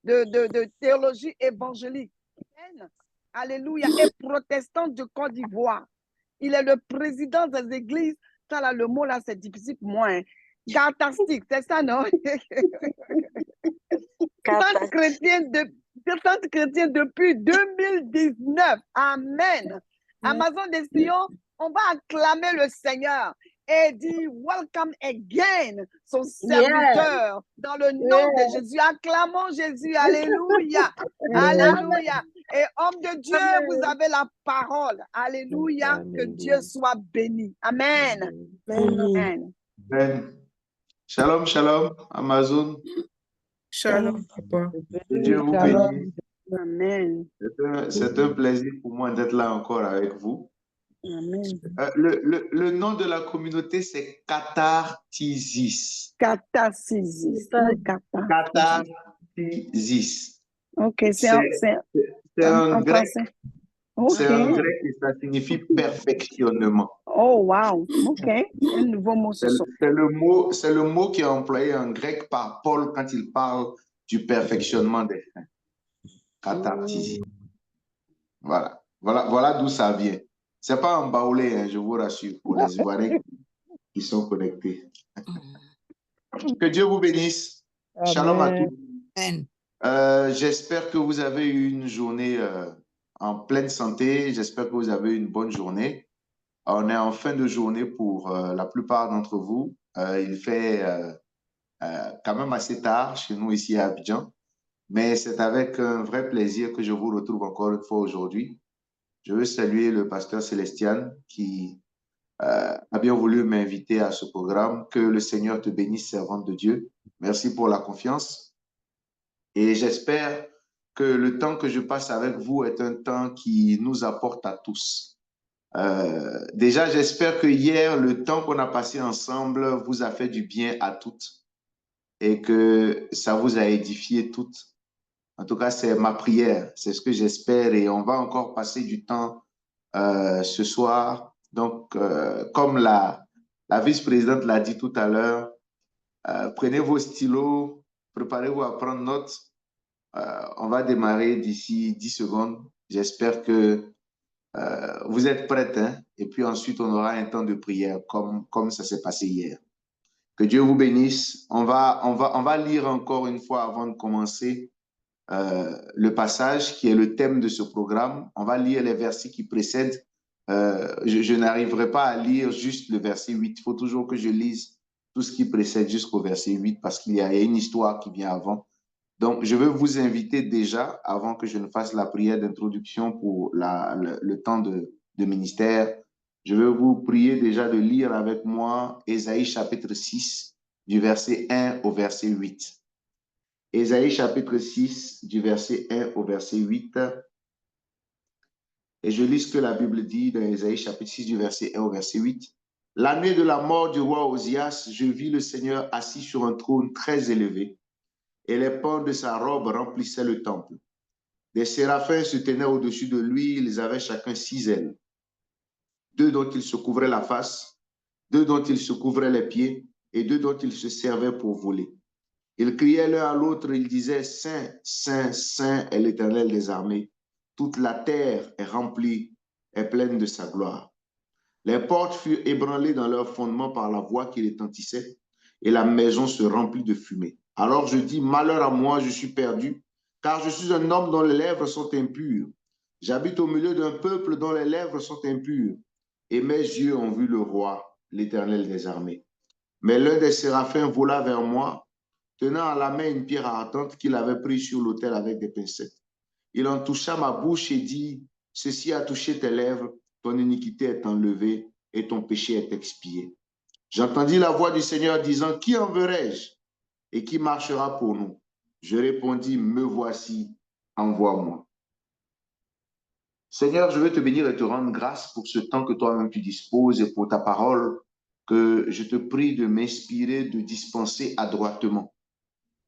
de théologie évangélique. Alléluia. Et protestant de Côte d'Ivoire. Il est le président des églises. Ça, là, le mot, là, c'est difficile pour moi. Hein. Catastique, c'est ça, non? Centre chrétien depuis 2019. Amen. Amazon des Sion, on va acclamer le Seigneur et dire welcome again, son serviteur, dans le nom de Jésus. Acclamons Jésus. Alléluia. Alléluia. Et homme de Dieu, vous avez la parole. Alléluia. Que Dieu soit béni. Amen. Amen. Amen. Shalom, shalom, Amazon. Shalom, papa. Que Dieu vous bénisse. Amen. C'est un plaisir pour moi d'être là encore avec vous. Amen. Le nom de la communauté, c'est Cathartisis. Cathartisis. Cathartisis. Ok, c'est un grec. Okay. C'est un grec et ça signifie perfectionnement. Oh, wow. OK. Un nouveau mot. C'est le mot qui est employé en grec par Paul quand il parle du perfectionnement des saints. Cathartisis. Voilà d'où ça vient. Ce n'est pas en baoulé, hein, je vous rassure, pour les Ivoiriens qui sont connectés. Que Dieu vous bénisse. Amen. Shalom à tous. J'espère que vous avez eu une journée en pleine santé. J'espère que vous avez eu une bonne journée. On est en fin de journée pour la plupart d'entre vous. Il fait quand même assez tard chez nous ici à Abidjan. Mais c'est avec un vrai plaisir que je vous retrouve encore une fois aujourd'hui. Je veux saluer le pasteur Célestian qui a bien voulu m'inviter à ce programme. Que le Seigneur te bénisse, servante de Dieu. Merci pour la confiance. Et j'espère que le temps que je passe avec vous est un temps qui nous apporte à tous. Déjà, j'espère que hier, le temps qu'on a passé ensemble vous a fait du bien à toutes et que ça vous a édifié toutes. En tout cas, c'est ma prière, c'est ce que j'espère et on va encore passer du temps ce soir. Donc, comme la vice-présidente l'a dit tout à l'heure, prenez vos stylos, préparez-vous à prendre note. On va démarrer d'ici 10 secondes. J'espère que vous êtes prêts, hein? Et puis ensuite, on aura un temps de prière comme ça s'est passé hier. Que Dieu vous bénisse. On va lire encore une fois avant de commencer le passage qui est le thème de ce programme. On va lire les versets qui précèdent. Je n'arriverai pas à lire juste le verset 8. Il faut toujours que je lise tout ce qui précède jusqu'au verset 8 parce qu'il y a une histoire qui vient avant. Donc, je veux vous inviter déjà, avant que je ne fasse la prière d'introduction pour le temps de ministère, je veux vous prier déjà de lire avec moi Ésaïe chapitre 6, du verset 1 au verset 8. Ésaïe chapitre 6, du verset 1 au verset 8. Et je lis ce que la Bible dit dans Ésaïe chapitre 6, du verset 1 au verset 8. L'année de la mort du roi Osias, je vis le Seigneur assis sur un trône très élevé, et les pans de sa robe remplissaient le temple. Des séraphins se tenaient au-dessus de lui, ils avaient chacun 6 ailes. 2 dont ils se couvraient la face, 2 dont ils se couvraient les pieds, et 2 dont ils se servaient pour voler. Ils criaient l'un à l'autre, ils disaient, Saint, Saint, Saint est l'Éternel des armées. Toute la terre est remplie, est pleine de sa gloire. Les portes furent ébranlées dans leur fondement par la voix qui retentissait, et la maison se remplit de fumée. Alors je dis, malheur à moi, je suis perdu, car je suis un homme dont les lèvres sont impures. J'habite au milieu d'un peuple dont les lèvres sont impures, et mes yeux ont vu le roi, l'Éternel des armées. Mais l'un des séraphins vola vers moi, tenant à la main une pierre ardente qu'il avait prise sur l'autel avec des pincettes. Il en toucha ma bouche et dit, ceci a touché tes lèvres, ton iniquité est enlevée et ton péché est expié. J'entendis la voix du Seigneur disant, qui enverrai-je et qui marchera pour nous? Je répondis, me voici, envoie-moi. Seigneur, je veux te bénir et te rendre grâce pour ce temps que toi-même tu disposes et pour ta parole que je te prie de m'inspirer, de dispenser adroitement,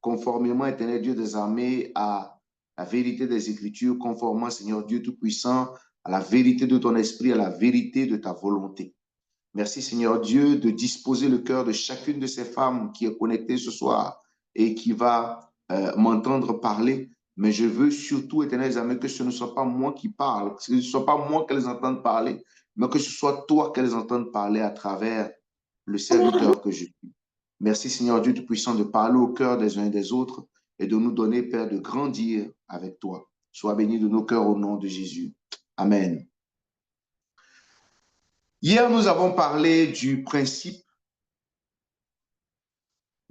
conformément, Éternel Dieu des armées, à la vérité des Écritures, conformément, Seigneur Dieu Tout-Puissant, à la vérité de ton esprit, à la vérité de ta volonté. Merci, Seigneur Dieu, de disposer le cœur de chacune de ces femmes qui est connectée ce soir et qui va m'entendre parler, mais je veux surtout, éternel amis, que ce ne soit pas moi qui parle, que ce ne soit pas moi qu'elles entendent parler, mais que ce soit toi qu'elles entendent parler à travers le serviteur que je suis. Merci Seigneur Dieu Tout-Puissant de parler au cœur des uns et des autres et de nous donner, Père, de grandir avec toi. Sois béni de nos cœurs au nom de Jésus. Amen. Hier, nous avons parlé du principe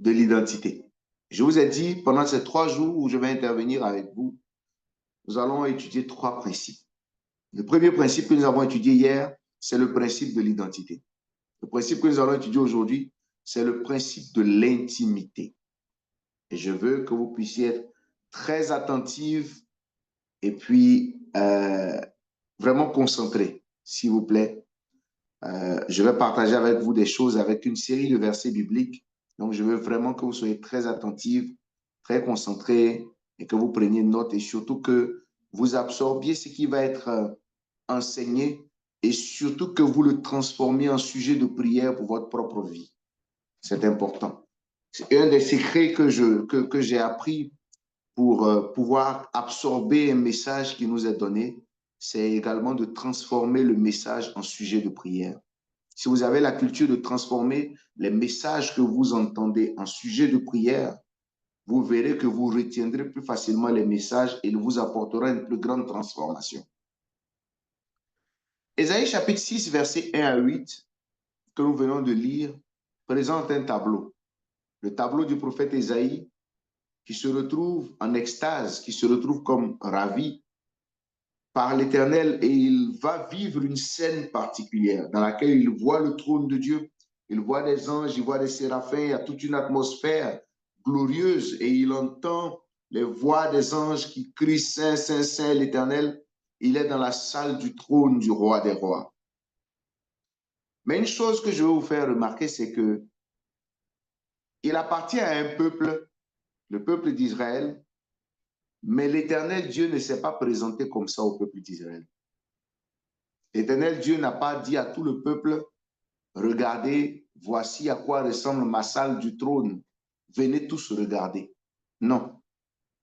de l'identité. Je vous ai dit, pendant ces 3 jours où je vais intervenir avec vous, nous allons étudier 3 principes. Le premier principe que nous avons étudié hier, c'est le principe de l'identité. Le principe que nous allons étudier aujourd'hui, c'est le principe de l'intimité. Et je veux que vous puissiez être très attentifs et puis vraiment concentrés, s'il vous plaît. Je vais partager avec vous des choses avec une série de versets bibliques. Donc, je veux vraiment que vous soyez très attentifs, très concentrés et que vous preniez note et surtout que vous absorbiez ce qui va être enseigné et surtout que vous le transformiez en sujet de prière pour votre propre vie. C'est important. C'est un des secrets que j'ai appris pour pouvoir absorber un message qui nous est donné. C'est également de transformer le message en sujet de prière. Si vous avez la culture de transformer les messages que vous entendez en sujet de prière, vous verrez que vous retiendrez plus facilement les messages et il vous apportera une plus grande transformation. Ésaïe chapitre 6, versets 1 à 8, que nous venons de lire, présente un tableau. Le tableau du prophète Ésaïe qui se retrouve en extase, qui se retrouve comme ravi par l'Éternel et il va vivre une scène particulière dans laquelle il voit le trône de Dieu, il voit des anges, il voit des séraphins, il y a toute une atmosphère glorieuse et il entend les voix des anges qui crient Saint, Saint, Saint l'Éternel. Il est dans la salle du trône du roi des rois. Mais une chose que je veux vous faire remarquer, c'est que il appartient à un peuple, le peuple d'Israël, mais l'Éternel Dieu ne s'est pas présenté comme ça au peuple d'Israël. L'Éternel Dieu n'a pas dit à tout le peuple, regardez, voici à quoi ressemble ma salle du trône. Venez tous regarder. Non.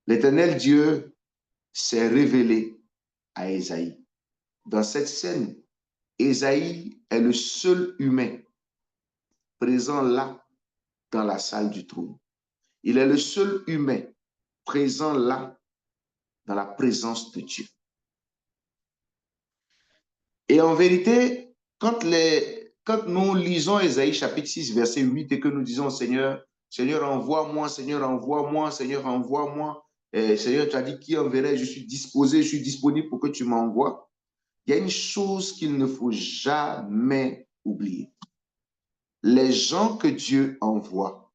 L'Éternel Dieu s'est révélé à Ésaïe. Dans cette scène, Ésaïe est le seul humain présent là dans la salle du trône. Il est le seul humain présent là dans la présence de Dieu. Et en vérité, quand nous lisons Ésaïe chapitre 6, verset 8 et que nous disons Seigneur, Seigneur envoie-moi, Seigneur envoie-moi, Seigneur envoie-moi, Seigneur tu as dit qui enverrait, je suis disposé, je suis disponible pour que tu m'envoies. Il y a une chose qu'il ne faut jamais oublier. Les gens que Dieu envoie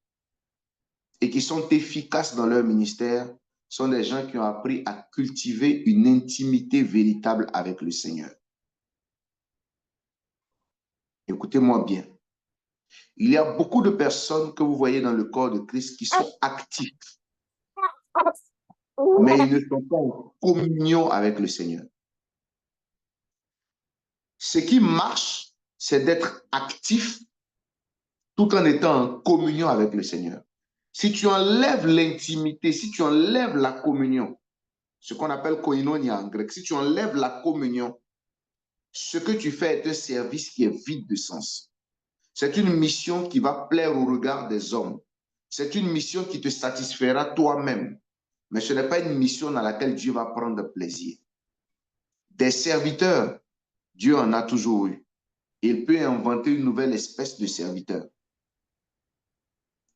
et qui sont efficaces dans leur ministère sont des gens qui ont appris à cultiver une intimité véritable avec le Seigneur. Écoutez-moi bien. Il y a beaucoup de personnes que vous voyez dans le corps de Christ qui sont actifs, mais ils ne sont pas en communion avec le Seigneur. Ce qui marche, c'est d'être actif tout en étant en communion avec le Seigneur. Si tu enlèves l'intimité, si tu enlèves la communion, ce qu'on appelle koinonia en grec, si tu enlèves la communion, ce que tu fais est un service qui est vide de sens. C'est une mission qui va plaire au regard des hommes. C'est une mission qui te satisfera toi-même. Mais ce n'est pas une mission dans laquelle Dieu va prendre plaisir. Des serviteurs, Dieu en a toujours eu. Il peut inventer une nouvelle espèce de serviteur.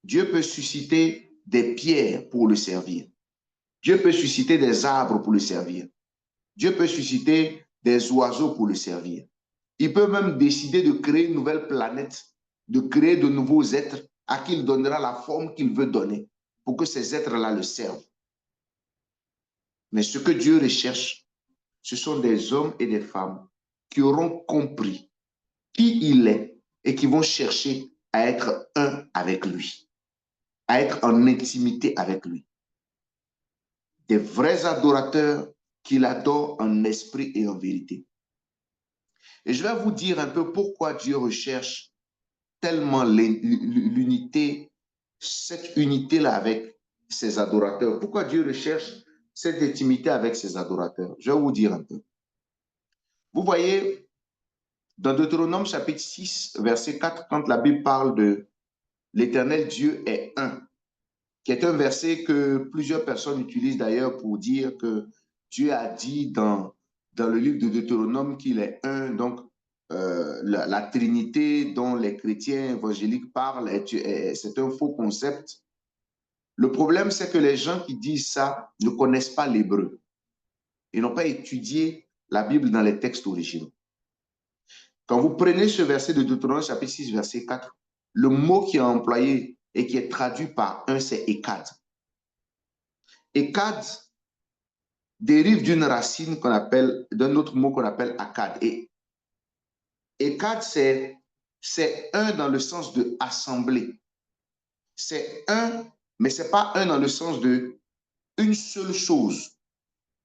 Dieu peut susciter des pierres pour le servir. Dieu peut susciter des arbres pour le servir. Dieu peut susciter des oiseaux pour le servir. Il peut même décider de créer une nouvelle planète, de créer de nouveaux êtres à qui il donnera la forme qu'il veut donner pour que ces êtres-là le servent. Mais ce que Dieu recherche, ce sont des hommes et des femmes qui auront compris qui il est et qui vont chercher à être un avec lui, à être en intimité avec lui. Des vrais adorateurs qui l'adorent en esprit et en vérité. Et je vais vous dire un peu pourquoi Dieu recherche tellement l'unité, cette unité-là avec ses adorateurs. Pourquoi Dieu recherche cette intimité avec ses adorateurs? Je vais vous dire un peu. Vous voyez, dans Deutéronome chapitre 6, verset 4, quand la Bible parle de l'Éternel Dieu est un, qui est un verset que plusieurs personnes utilisent d'ailleurs pour dire que Dieu a dit dans le livre de Deutéronome qu'il est un. Donc, la Trinité dont les chrétiens évangéliques parlent, c'est un faux concept. Le problème, c'est que les gens qui disent ça ne connaissent pas l'hébreu. Ils n'ont pas étudié la Bible dans les textes originaux. Quand vous prenez ce verset de Deutéronome chapitre 6, verset 4, le mot qui est employé et qui est traduit par un, c'est Ekad. Ekad dérive d'une racine qu'on appelle, d'un autre mot qu'on appelle Akkad. Et Ekad, c'est un dans le sens de assembler. C'est un, mais ce n'est pas un dans le sens de une seule chose,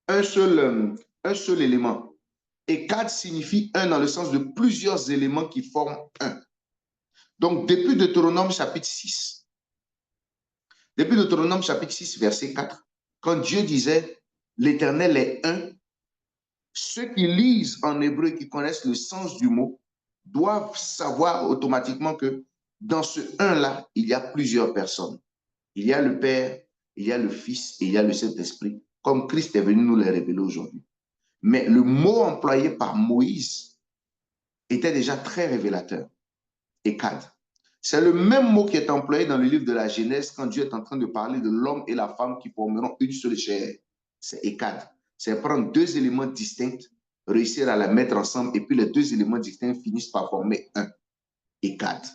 un seul élément. Ekad signifie un dans le sens de plusieurs éléments qui forment un. Donc, depuis Deutéronome chapitre 6, verset 4, quand Dieu disait l'Éternel est un, ceux qui lisent en hébreu et qui connaissent le sens du mot doivent savoir automatiquement que dans ce un-là, il y a plusieurs personnes. Il y a le Père, il y a le Fils et il y a le Saint-Esprit, comme Christ est venu nous les révéler aujourd'hui. Mais le mot employé par Moïse était déjà très révélateur. Ekad. C'est le même mot qui est employé dans le livre de la Genèse quand Dieu est en train de parler de l'homme et la femme qui formeront une seule chair. C'est Ekad. C'est prendre deux éléments distincts, réussir à la mettre ensemble et puis les deux éléments distincts finissent par former un. Ekad.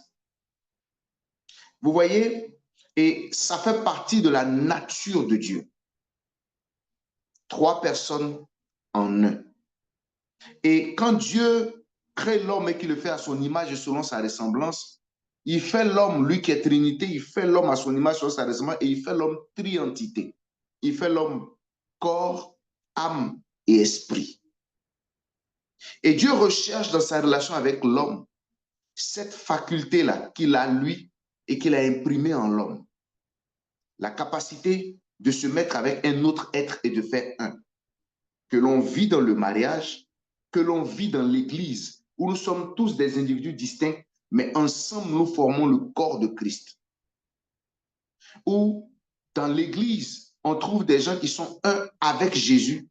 Vous voyez, et ça fait partie de la nature de Dieu. Trois personnes en un. Et quand Dieu crée l'homme et qu'il le fait à son image et selon sa ressemblance, il fait l'homme, lui qui est Trinité, il fait l'homme à son image, selon sa ressemblance, et il fait l'homme trientité. Il fait l'homme corps, âme et esprit. Et Dieu recherche dans sa relation avec l'homme cette faculté-là qu'il a lui et qu'il a imprimée en l'homme. La capacité de se mettre avec un autre être et de faire un. Que l'on vit dans le mariage, que l'on vit dans l'Église, où nous sommes tous des individus distincts, mais ensemble nous formons le corps de Christ. Où dans l'Église, on trouve des gens qui sont un avec Jésus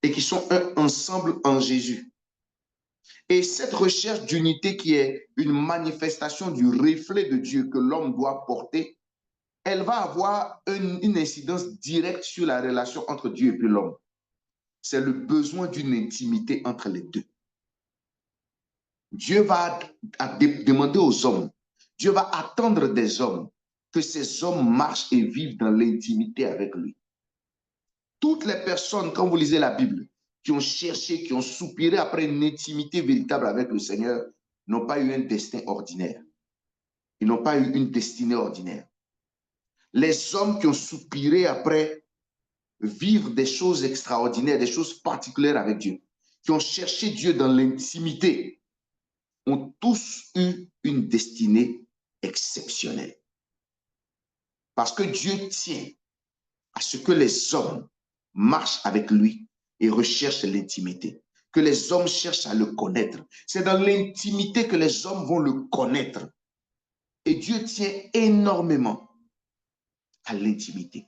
et qui sont un ensemble en Jésus. Et cette recherche d'unité qui est une manifestation du reflet de Dieu que l'homme doit porter, elle va avoir une incidence directe sur la relation entre Dieu et puis l'homme. C'est le besoin d'une intimité entre les deux. Dieu va demander aux hommes, Dieu va attendre des hommes que ces hommes marchent et vivent dans l'intimité avec lui. Toutes les personnes, quand vous lisez la Bible, qui ont cherché, qui ont soupiré après une intimité véritable avec le Seigneur, n'ont pas eu un destin ordinaire. Ils n'ont pas eu une destinée ordinaire. Les hommes qui ont soupiré après vivre des choses extraordinaires, des choses particulières avec Dieu, qui ont cherché Dieu dans l'intimité, ont tous eu une destinée exceptionnelle. Parce que Dieu tient à ce que les hommes marchent avec lui et recherchent l'intimité, que les hommes cherchent à le connaître. C'est dans l'intimité que les hommes vont le connaître. Et Dieu tient énormément à l'intimité.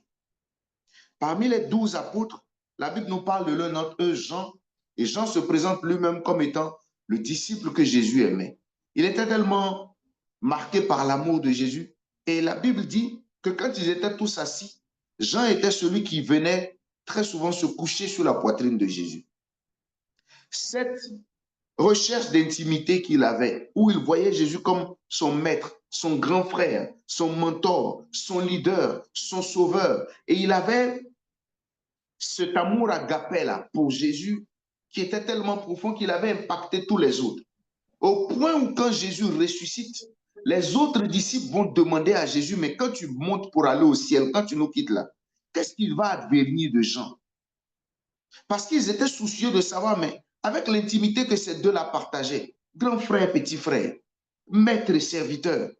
Parmi les 12 apôtres, la Bible nous parle de l'un d'entre eux, Jean, et Jean se présente lui-même comme étant le disciple que Jésus aimait. Il était tellement marqué par l'amour de Jésus. Et la Bible dit que quand ils étaient tous assis, Jean était celui qui venait très souvent se coucher sur la poitrine de Jésus. Cette recherche d'intimité qu'il avait, où il voyait Jésus comme son maître, son grand frère, son mentor, son leader, son sauveur. Et il avait cet amour agapé-là pour Jésus qui était tellement profond qu'il avait impacté tous les autres. Au point où quand Jésus ressuscite, les autres disciples vont demander à Jésus, mais quand tu montes pour aller au ciel, quand tu nous quittes là, qu'est-ce qu'il va advenir de Jean? Parce qu'ils étaient soucieux de savoir, mais avec l'intimité que ces deux-là partageaient, grand frère, petit frère, maître et serviteur,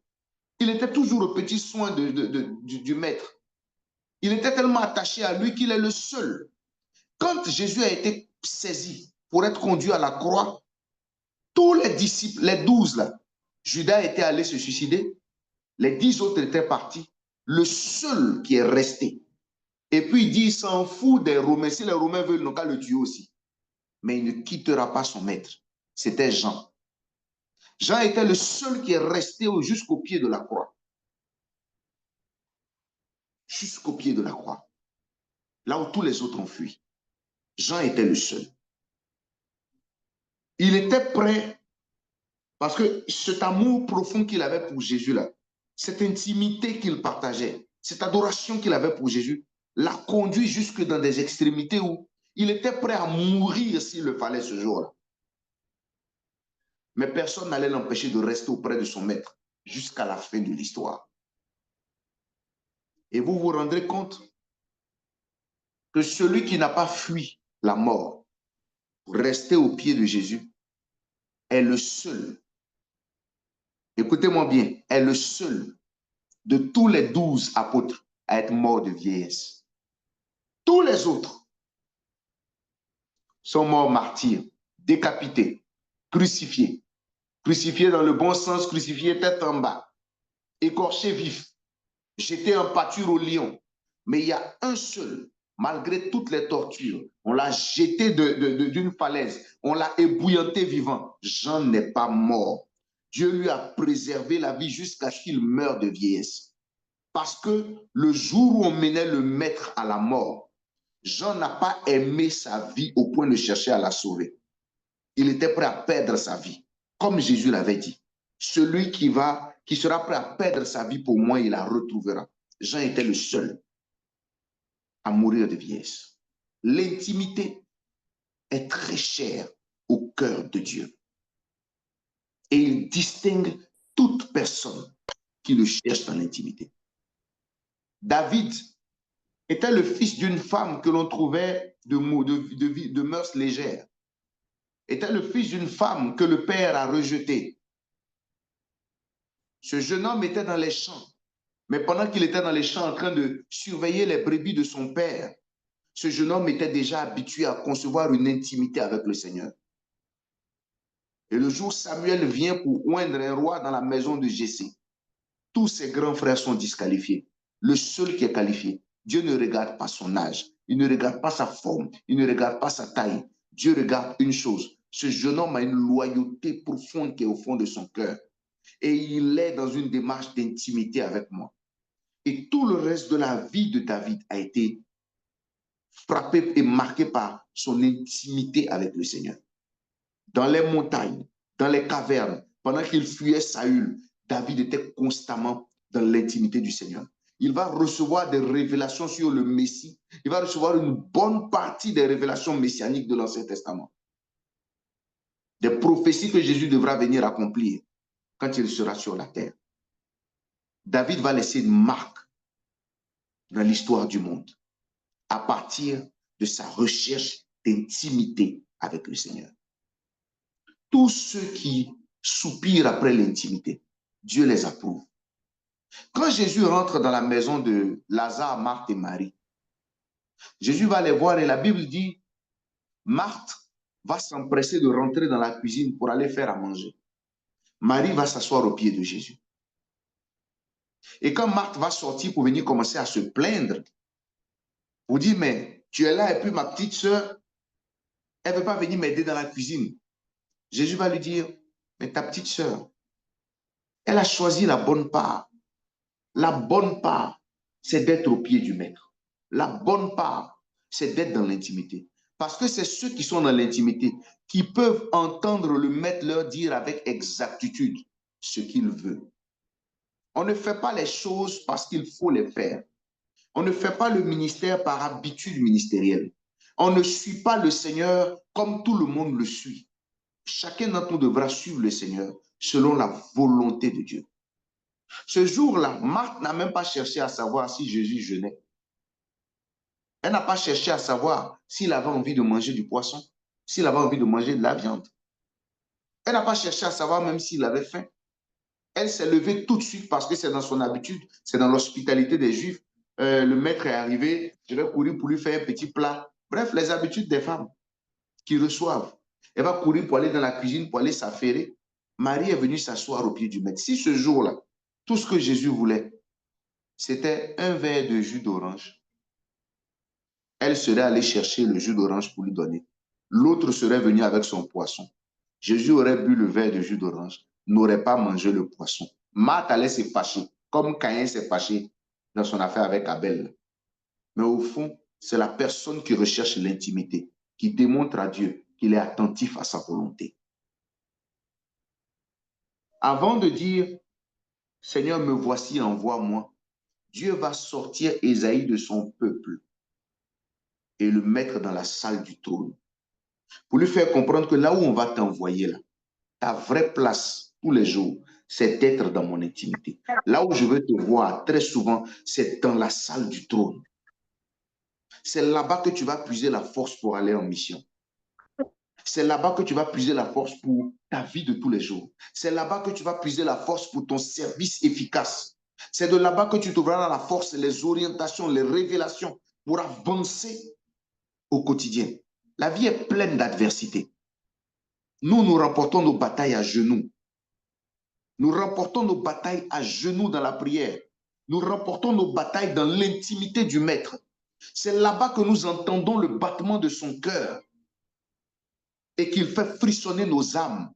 il était toujours au petit soin du maître. Il était tellement attaché à lui qu'il est le seul. Quand Jésus a été saisi pour être conduit à la croix, tous les disciples, les 12 là, Judas était allé se suicider, les 10 autres étaient partis. Le seul qui est resté. Et puis il dit, il s'en fout des Romains. Si les Romains veulent, ils n'ont qu'à le tuer aussi. Mais il ne quittera pas son maître. C'était Jean. Jean était le seul qui est resté jusqu'au pied de la croix. Jusqu'au pied de la croix. Là où tous les autres ont fui. Jean était le seul. Il était prêt parce que cet amour profond qu'il avait pour Jésus là, cette intimité qu'il partageait, cette adoration qu'il avait pour Jésus, l'a conduit jusque dans des extrémités où il était prêt à mourir s'il le fallait ce jour-là. Mais personne n'allait l'empêcher de rester auprès de son maître jusqu'à la fin de l'histoire. Et vous vous rendrez compte que celui qui n'a pas fui la mort pour rester au pied de Jésus est le seul, écoutez-moi bien, est le seul de tous les 12 apôtres à être mort de vieillesse. Tous les autres sont morts martyrs, décapités, crucifiés. Crucifiés dans le bon sens, crucifiés tête en bas, écorchés vifs, jetés en pâture au lion. Mais il y a un seul, malgré toutes les tortures, on l'a jeté d'une falaise, on l'a ébouillanté vivant. Jean n'est pas mort. Dieu lui a préservé la vie jusqu'à ce qu'il meure de vieillesse. Parce que le jour où on menait le maître à la mort, Jean n'a pas aimé sa vie au point de chercher à la sauver. Il était prêt à perdre sa vie. Comme Jésus l'avait dit, celui qui sera prêt à perdre sa vie pour moi, il la retrouvera. Jean était le seul à mourir de vieillesse. L'intimité est très chère au cœur de Dieu. Et il distingue toute personne qui le cherche dans l'intimité. David était le fils d'une femme que l'on trouvait de mœurs légères. Était le fils d'une femme que le père a rejetée. Ce jeune homme était dans les champs. Mais pendant qu'il était dans les champs en train de surveiller les brebis de son père, ce jeune homme était déjà habitué à concevoir une intimité avec le Seigneur. Et le jour où Samuel vient pour oindre un roi dans la maison de Jessé, tous ses grands frères sont disqualifiés. Le seul qui est qualifié, Dieu ne regarde pas son âge, il ne regarde pas sa forme, il ne regarde pas sa taille. Dieu regarde une chose, ce jeune homme a une loyauté profonde qui est au fond de son cœur. Et il est dans une démarche d'intimité avec moi. Et tout le reste de la vie de David a été frappé et marqué par son intimité avec le Seigneur. Dans les montagnes, dans les cavernes, pendant qu'il fuyait Saül, David était constamment dans l'intimité du Seigneur. Il va recevoir des révélations sur le Messie. Il va recevoir une bonne partie des révélations messianiques de l'Ancien Testament. Des prophéties que Jésus devra venir accomplir quand il sera sur la terre. David va laisser une marque dans l'histoire du monde à partir de sa recherche d'intimité avec le Seigneur. Tous ceux qui soupirent après l'intimité, Dieu les approuve. Quand Jésus rentre dans la maison de Lazare, Marthe et Marie, Jésus va les voir et la Bible dit, Marthe va s'empresser de rentrer dans la cuisine pour aller faire à manger. Marie va s'asseoir au pied de Jésus. Et quand Marthe va sortir pour venir commencer à se plaindre, pour dire, mais tu es là et puis ma petite soeur, elle ne veut pas venir m'aider dans la cuisine. Jésus va lui dire, mais ta petite soeur, elle a choisi la bonne part. La bonne part, c'est d'être au pied du maître. La bonne part, c'est d'être dans l'intimité. Parce que c'est ceux qui sont dans l'intimité qui peuvent entendre le maître leur dire avec exactitude ce qu'il veut. On ne fait pas les choses parce qu'il faut les faire. On ne fait pas le ministère par habitude ministérielle. On ne suit pas le Seigneur comme tout le monde le suit. Chacun d'entre nous devra suivre le Seigneur selon la volonté de Dieu. Ce jour-là, Marthe n'a même pas cherché à savoir si Jésus jeûnait. Elle n'a pas cherché à savoir s'il avait envie de manger du poisson, s'il avait envie de manger de la viande. Elle n'a pas cherché à savoir même s'il avait faim. Elle s'est levée tout de suite parce que c'est dans son habitude, c'est dans l'hospitalité des Juifs. le maître est arrivé, je vais courir pour lui faire un petit plat. Bref, les habitudes des femmes qui reçoivent. Elle va courir pour aller dans la cuisine, pour aller s'affairer. Marie est venue s'asseoir au pied du maître. Si ce jour-là, tout ce que Jésus voulait, c'était un verre de jus d'orange, elle serait allée chercher le jus d'orange pour lui donner. L'autre serait venu avec son poisson. Jésus aurait bu le verre de jus d'orange, n'aurait pas mangé le poisson. Marthe allait se fâcher, comme Caïn s'est fâché dans son affaire avec Abel. Mais au fond, c'est la personne qui recherche l'intimité, qui démontre à Dieu qu'il est attentif à sa volonté. Avant de dire, Seigneur, me voici, envoie-moi, Dieu va sortir Ésaïe de son peuple et le mettre dans la salle du trône pour lui faire comprendre que là où on va t'envoyer, là, ta vraie place tous les jours, c'est d'être dans mon intimité. Là où je veux te voir très souvent, c'est dans la salle du trône. C'est là-bas que tu vas puiser la force pour aller en mission. C'est là-bas que tu vas puiser la force pour ta vie de tous les jours. C'est là-bas que tu vas puiser la force pour ton service efficace. C'est de là-bas que tu trouveras la force, les orientations, les révélations pour avancer au quotidien. La vie est pleine d'adversité. Nous remportons nos batailles à genoux. Nous remportons nos batailles à genoux dans la prière. Nous remportons nos batailles dans l'intimité du Maître. C'est là-bas que nous entendons le battement de son cœur et qu'il fait frissonner nos âmes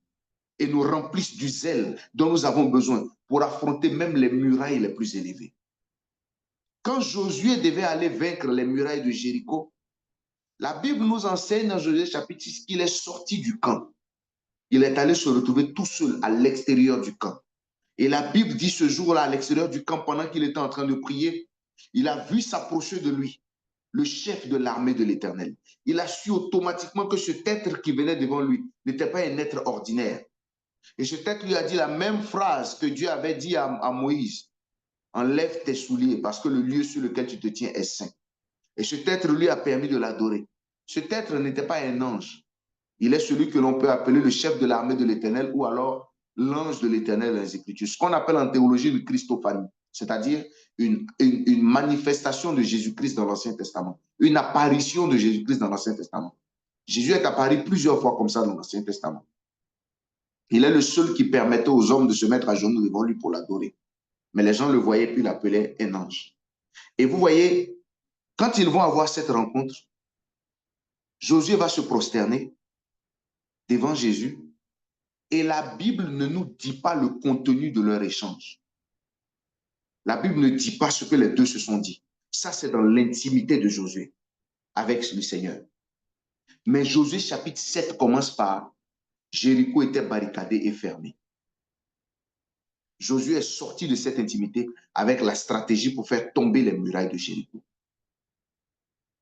et nous remplisse du zèle dont nous avons besoin pour affronter même les murailles les plus élevées. Quand Josué devait aller vaincre les murailles de Jéricho, la Bible nous enseigne dans Josué chapitre 6 qu'il est sorti du camp. Il est allé se retrouver tout seul à l'extérieur du camp. Et la Bible dit ce jour-là, à l'extérieur du camp, pendant qu'il était en train de prier, il a vu s'approcher de lui le chef de l'armée de l'Éternel. Il a su automatiquement que cet être qui venait devant lui n'était pas un être ordinaire. Et cet être lui a dit la même phrase que Dieu avait dit à Moïse. Enlève tes souliers parce que le lieu sur lequel tu te tiens est saint. Et cet être lui a permis de l'adorer. Cet être n'était pas un ange. Il est celui que l'on peut appeler le chef de l'armée de l'Éternel ou alors l'ange de l'Éternel dans les Écritures. Ce qu'on appelle en théologie une Christophanie, c'est-à-dire une manifestation de Jésus-Christ dans l'Ancien Testament, une apparition de Jésus-Christ dans l'Ancien Testament. Jésus est apparu plusieurs fois comme ça dans l'Ancien Testament. Il est le seul qui permettait aux hommes de se mettre à genoux devant lui pour l'adorer. Mais les gens le voyaient puis l'appelaient un ange. Et vous voyez, quand ils vont avoir cette rencontre, Josué va se prosterner devant Jésus et la Bible ne nous dit pas le contenu de leur échange. La Bible ne dit pas ce que les deux se sont dit. Ça, c'est dans l'intimité de Josué avec le Seigneur. Mais Josué chapitre 7 commence par Jéricho était barricadé et fermé. Josué est sorti de cette intimité avec la stratégie pour faire tomber les murailles de Jéricho.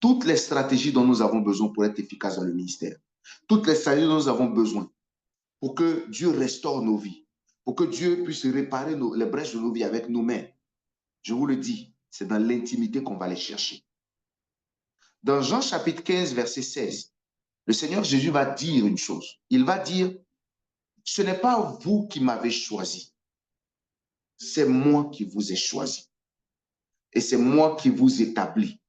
Toutes les stratégies dont nous avons besoin pour être efficaces dans le ministère, toutes les stratégies dont nous avons besoin pour que Dieu restaure nos vies, pour que Dieu puisse réparer les brèches de nos vies avec nos mains, je vous le dis, c'est dans l'intimité qu'on va les chercher. Dans Jean chapitre 15, verset 16, le Seigneur Jésus va dire une chose. Il va dire, ce n'est pas vous qui m'avez choisi, c'est moi qui vous ai choisi. Et c'est moi qui vous établis,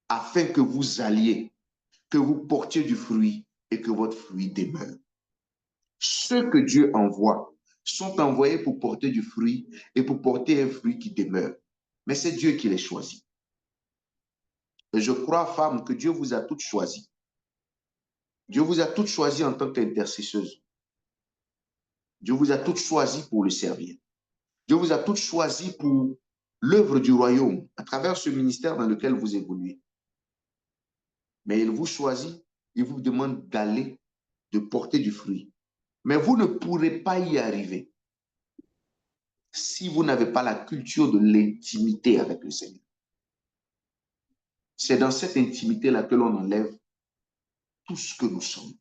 afin que vous alliez, que vous portiez du fruit et que votre fruit demeure. Ceux que Dieu envoie sont envoyés pour porter du fruit et pour porter un fruit qui demeure. Mais c'est Dieu qui les choisit. Et je crois, femme, que Dieu vous a toutes choisies. Dieu vous a toutes choisies en tant qu'intercesseuse. Dieu vous a toutes choisies pour le servir. Dieu vous a toutes choisies pour l'œuvre du royaume à travers ce ministère dans lequel vous évoluez. Mais il vous choisit, il vous demande d'aller, de porter du fruit. Mais vous ne pourrez pas y arriver si vous n'avez pas la culture de l'intimité avec le Seigneur. C'est dans cette intimité-là que l'on enlève tout ce que nous sommes.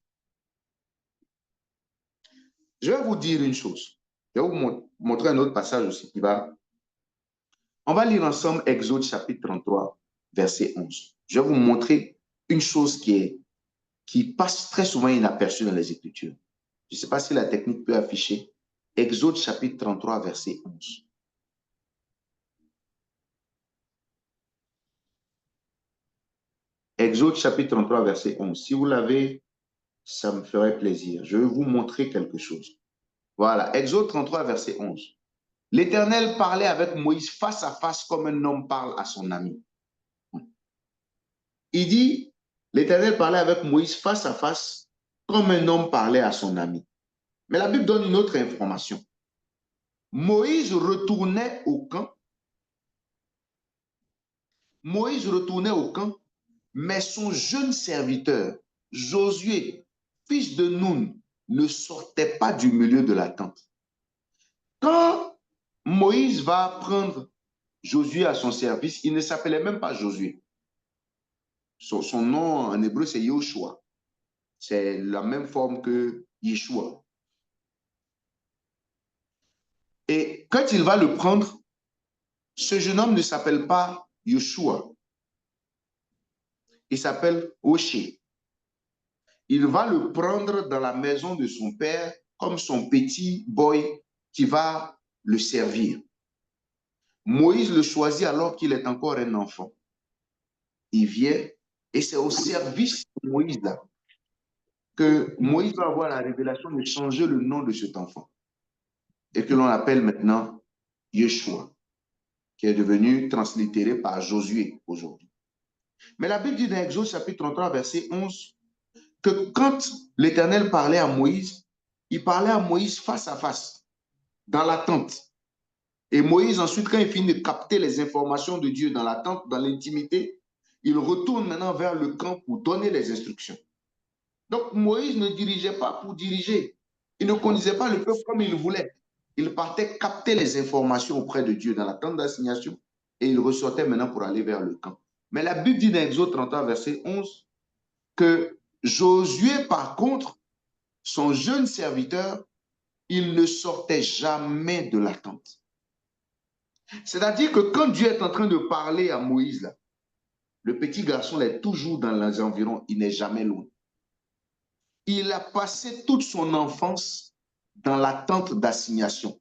Je vais vous dire une chose. Je vais vous montrer un autre passage aussi qui va... On va lire ensemble Exode chapitre 33, verset 11. Je vais vous montrer une chose qui passe très souvent inaperçue dans les Écritures. Je ne sais pas si la technique peut afficher. Exode chapitre 33, verset 11. Exode chapitre 33, verset 11. Si vous l'avez, ça me ferait plaisir. Je vais vous montrer quelque chose. Voilà, Exode 33, verset 11. L'Éternel parlait avec Moïse face à face comme un homme parle à son ami. Il dit, l'Éternel parlait avec Moïse face à face comme un homme parlait à son ami. Mais la Bible donne une autre information. Moïse retournait au camp. Moïse retournait au camp, mais son jeune serviteur, Josué, fils de Nun, ne sortait pas du milieu de la tente. Quand Moïse va prendre Josué à son service, il ne s'appelait même pas Josué. Son nom en hébreu, c'est Yoshua. C'est la même forme que Yeshua. Et quand il va le prendre, ce jeune homme ne s'appelle pas Yoshua. Il s'appelle Oshé. Il va le prendre dans la maison de son père comme son petit boy qui va le servir. Moïse le choisit alors qu'il est encore un enfant. Il vient et c'est au service de Moïse là que Moïse va avoir la révélation de changer le nom de cet enfant et que l'on appelle maintenant Yeshua, qui est devenu translittéré par Josué aujourd'hui. Mais la Bible dit dans Exode chapitre 33, verset 11, que quand l'Éternel parlait à Moïse, il parlait à Moïse face à face, dans la tente. Et Moïse, ensuite, quand il finit de capter les informations de Dieu dans la tente, dans l'intimité, il retourne maintenant vers le camp pour donner les instructions. Donc, Moïse ne dirigeait pas pour diriger. Il ne conduisait pas le peuple comme il voulait. Il partait capter les informations auprès de Dieu dans la tente d'assignation et il ressortait maintenant pour aller vers le camp. Mais la Bible dit dans Exode 33, verset 11, que Josué, par contre, son jeune serviteur, il ne sortait jamais de la tente. C'est-à-dire que quand Dieu est en train de parler à Moïse, là, le petit garçon est toujours dans les environs, il n'est jamais loin. Il a passé toute son enfance dans la tente d'assignation,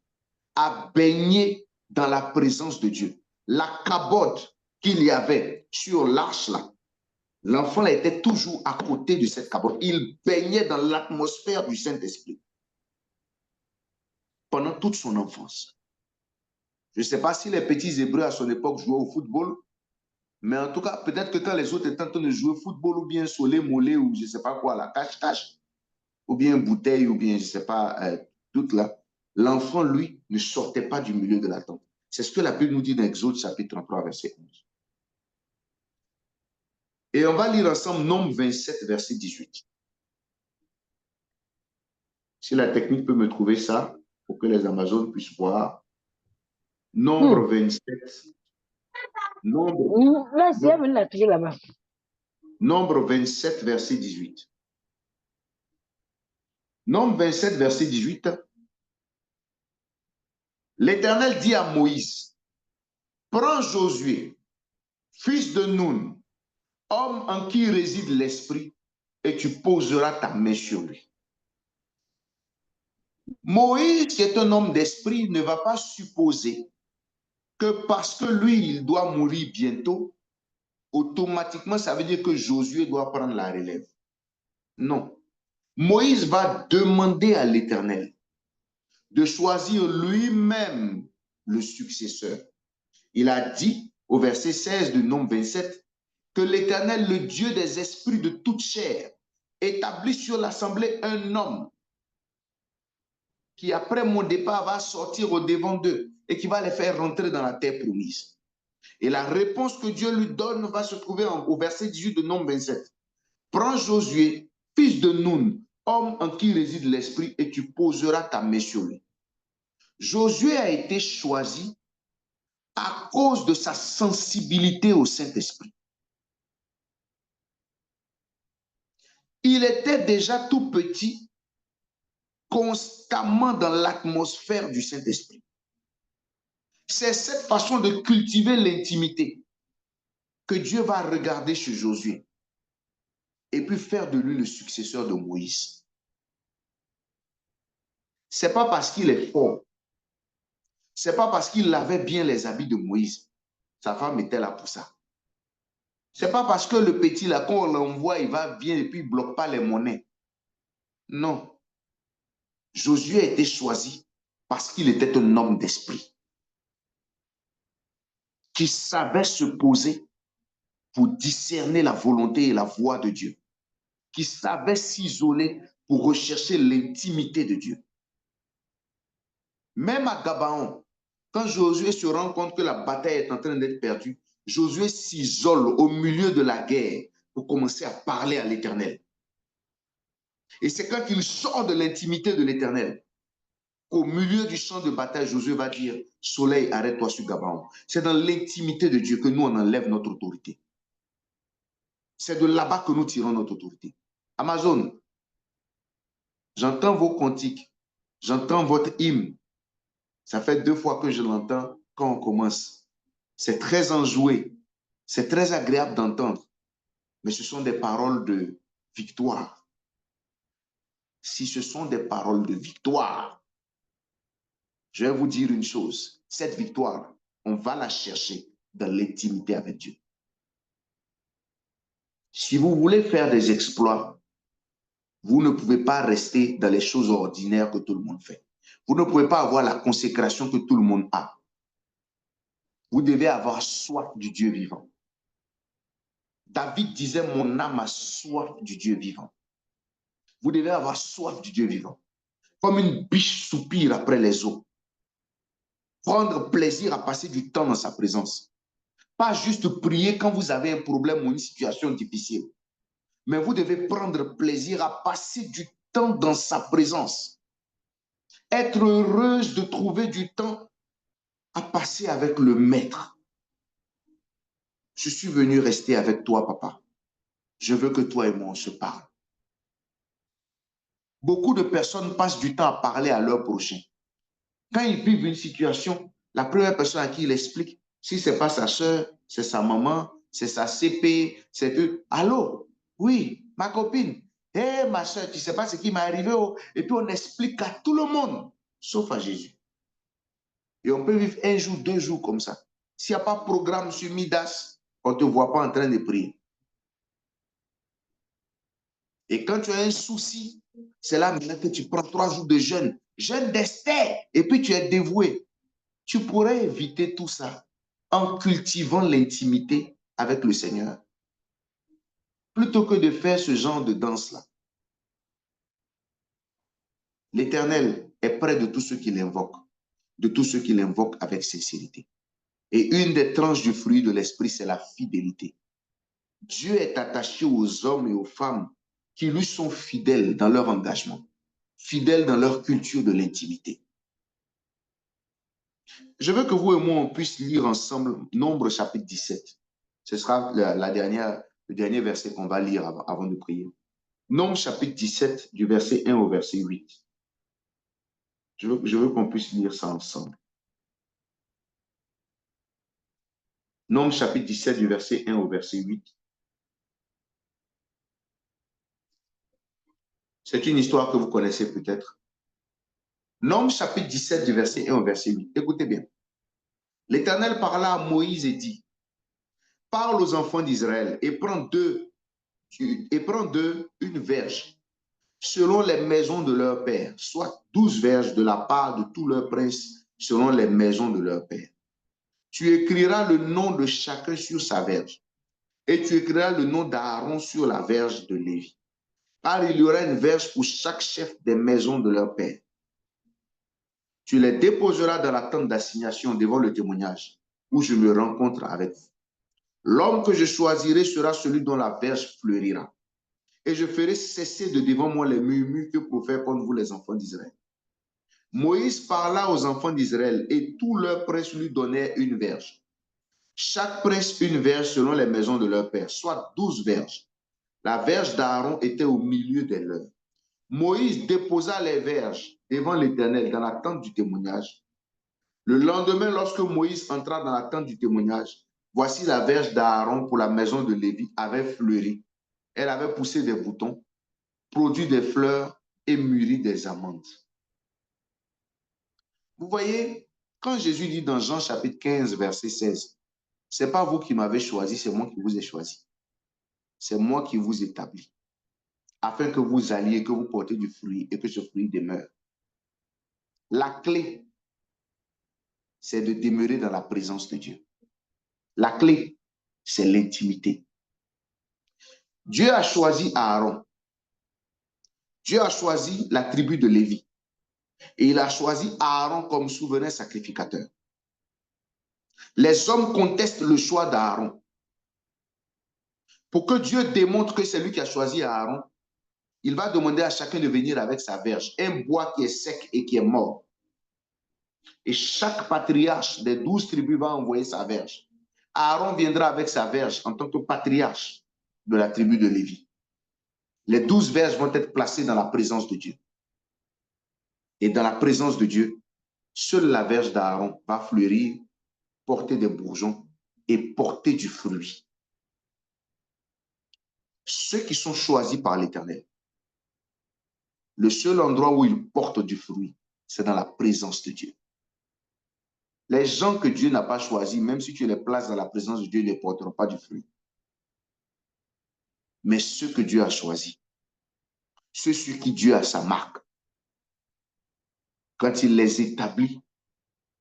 à baigner dans la présence de Dieu. La cabote qu'il y avait sur l'arche là, l'enfant était toujours à côté de cette cabote. Il baignait dans l'atmosphère du Saint-Esprit pendant toute son enfance. Je ne sais pas si les petits Hébreux à son époque jouaient au football, mais en tout cas, peut-être que quand les autres étaient en train de jouer au football ou bien solé, molé ou je ne sais pas quoi, la cache-cache, ou bien bouteille, ou bien je ne sais pas, tout là, l'enfant, lui, ne sortait pas du milieu de la tente. C'est ce que la Bible nous dit dans Exode chapitre 33, verset 11. Et on va lire ensemble Nombre 27, verset 18. Si la technique peut me trouver ça, pour que les Amazones puissent voir. Nombre 27. Nombre 27, verset 18. Nombre 27, verset 18. L'Éternel dit à Moïse, prends Josué, fils de Nun, homme en qui réside l'esprit, et tu poseras ta main sur lui. Moïse, qui est un homme d'esprit, ne va pas supposer que parce que lui, il doit mourir bientôt, automatiquement, ça veut dire que Josué doit prendre la relève. Non. Moïse va demander à l'Éternel de choisir lui-même le successeur. Il a dit au verset 16 du Nombre 27 que l'Éternel, le Dieu des esprits de toute chair, établit sur l'assemblée un homme qui, après mon départ, va sortir au devant d'eux et qui va les faire rentrer dans la terre promise. Et la réponse que Dieu lui donne va se trouver au verset 18 de Nombre 27. Prends Josué, fils de Nun, homme en qui réside l'esprit, et tu poseras ta main sur lui. Josué a été choisi à cause de sa sensibilité au Saint-Esprit. Il était déjà tout petit, constamment dans l'atmosphère du Saint-Esprit. C'est cette façon de cultiver l'intimité que Dieu va regarder chez Josué et puis faire de lui le successeur de Moïse. Ce n'est pas parce qu'il est fort, ce n'est pas parce qu'il avait bien les habits de Moïse. Sa femme était là pour ça. C'est pas parce que le petit, là, quand on l'envoie, il va bien et puis il ne bloque pas les monnaies. Non. Josué a été choisi parce qu'il était un homme d'esprit qui savait se poser pour discerner la volonté et la voix de Dieu, qui savait s'isoler pour rechercher l'intimité de Dieu. Même à Gabaon, quand Josué se rend compte que la bataille est en train d'être perdue, Josué s'isole au milieu de la guerre pour commencer à parler à l'Éternel. Et c'est quand il sort de l'intimité de l'Éternel qu'au milieu du champ de bataille, Josué va dire, soleil, arrête-toi sur Gabaon. C'est dans l'intimité de Dieu que nous, on enlève notre autorité. C'est de là-bas que nous tirons notre autorité. Amazon, j'entends vos cantiques, j'entends votre hymne. Ça fait 2 fois que je l'entends quand on commence. C'est très enjoué, c'est très agréable d'entendre, mais ce sont des paroles de victoire. Si ce sont des paroles de victoire, je vais vous dire une chose, cette victoire, on va la chercher dans l'intimité avec Dieu. Si vous voulez faire des exploits, vous ne pouvez pas rester dans les choses ordinaires que tout le monde fait. Vous ne pouvez pas avoir la consécration que tout le monde a. Vous devez avoir soif du Dieu vivant. David disait, mon âme a soif du Dieu vivant. Vous devez avoir soif du Dieu vivant. Comme une biche soupire après les eaux. Prendre plaisir à passer du temps dans sa présence. Pas juste prier quand vous avez un problème ou une situation difficile. Mais vous devez prendre plaisir à passer du temps dans sa présence. Être heureuse de trouver du temps à passer avec le Maître. Je suis venu rester avec toi, papa. Je veux que toi et moi, on se parle. Beaucoup de personnes passent du temps à parler à leur prochain. Quand ils vivent une situation, la première personne à qui il explique, si ce n'est pas sa soeur, c'est sa maman, c'est sa CP, c'est eux. Allô? Oui, ma copine. Hé, ma soeur, tu ne sais pas ce qui m'est arrivé. Oh. Et puis on explique à tout le monde, sauf à Jésus. Et on peut vivre 1 jour, 2 jours comme ça. S'il n'y a pas de programme sur Midas, on ne te voit pas en train de prier. Et quand tu as un souci, c'est là maintenant que tu prends 3 jours de jeûne. Jeûne d'Esther. Et puis tu es dévoué. Tu pourrais éviter tout ça en cultivant l'intimité avec le Seigneur, plutôt que de faire ce genre de danse-là. L'Éternel est près de tous ceux qui l'invoquent, de tous ceux qui l'invoquent avec sincérité. Et une des tranches du fruit de l'esprit, c'est la fidélité. Dieu est attaché aux hommes et aux femmes qui lui sont fidèles dans leur engagement, fidèles dans leur culture de l'intimité. Je veux que vous et moi, on puisse lire ensemble Nombre chapitre 17. Ce sera le dernier verset qu'on va lire avant de prier. Nombre chapitre 17, du verset 1 au verset 8. Je veux qu'on puisse lire ça ensemble. Nombre chapitre 17, du verset 1 au verset 8. C'est une histoire que vous connaissez peut-être. Nombre chapitre 17, du verset 1 au verset 8. Écoutez bien. L'Éternel parla à Moïse et dit, parle aux enfants d'Israël et prends d'eux une verge selon les maisons de leur père, soit 12 verges de la part de tous leurs princes selon les maisons de leur père. Tu écriras le nom de chacun sur sa verge et tu écriras le nom d'Aaron sur la verge de Lévi. Car il y aura une verge pour chaque chef des maisons de leur père. Tu les déposeras dans la tente d'assignation devant le témoignage où je me rencontre avec vous. L'homme que je choisirai sera celui dont la verge fleurira. Et je ferai cesser de devant moi les murmures que profèrent contre vous les enfants d'Israël. Moïse parla aux enfants d'Israël et tous leurs princes lui donnèrent une verge. Chaque prince une verge selon les maisons de leur père, soit 12 verges. La verge d'Aaron était au milieu des leurs. Moïse déposa les verges devant l'Éternel dans la tente du témoignage. Le lendemain, lorsque Moïse entra dans la tente du témoignage, voici la verge d'Aaron pour la maison de Lévi avait fleuri. Elle avait poussé des boutons, produit des fleurs et mûri des amandes. Vous voyez, quand Jésus dit dans Jean chapitre 15, verset 16, ce n'est pas vous qui m'avez choisi, c'est moi qui vous ai choisi. c'est moi qui vous établis, afin que vous alliez, que vous portez du fruit et que ce fruit demeure. La clé, c'est de demeurer dans la présence de Dieu. La clé, c'est l'intimité. Dieu a choisi Aaron. Dieu a choisi la tribu de Lévi. Et il a choisi Aaron comme souverain sacrificateur. Les hommes contestent le choix d'Aaron. Pour que Dieu démontre que c'est lui qui a choisi Aaron, il va demander à chacun de venir avec sa verge, un bois qui est sec et qui est mort. Et chaque patriarche des 12 tribus va envoyer sa verge. Aaron viendra avec sa verge en tant que patriarche de la tribu de Lévi. Les 12 verges vont être placées dans la présence de Dieu. Et dans la présence de Dieu, seule la verge d'Aaron va fleurir, porter des bourgeons et porter du fruit. Ceux qui sont choisis par l'Éternel, le seul endroit où ils portent du fruit, c'est dans la présence de Dieu. Les gens que Dieu n'a pas choisis, même si tu les places dans la présence de Dieu, ils ne porteront pas du fruit. Mais ceux que Dieu a choisis, ceux sur qui Dieu a sa marque, quand il les établit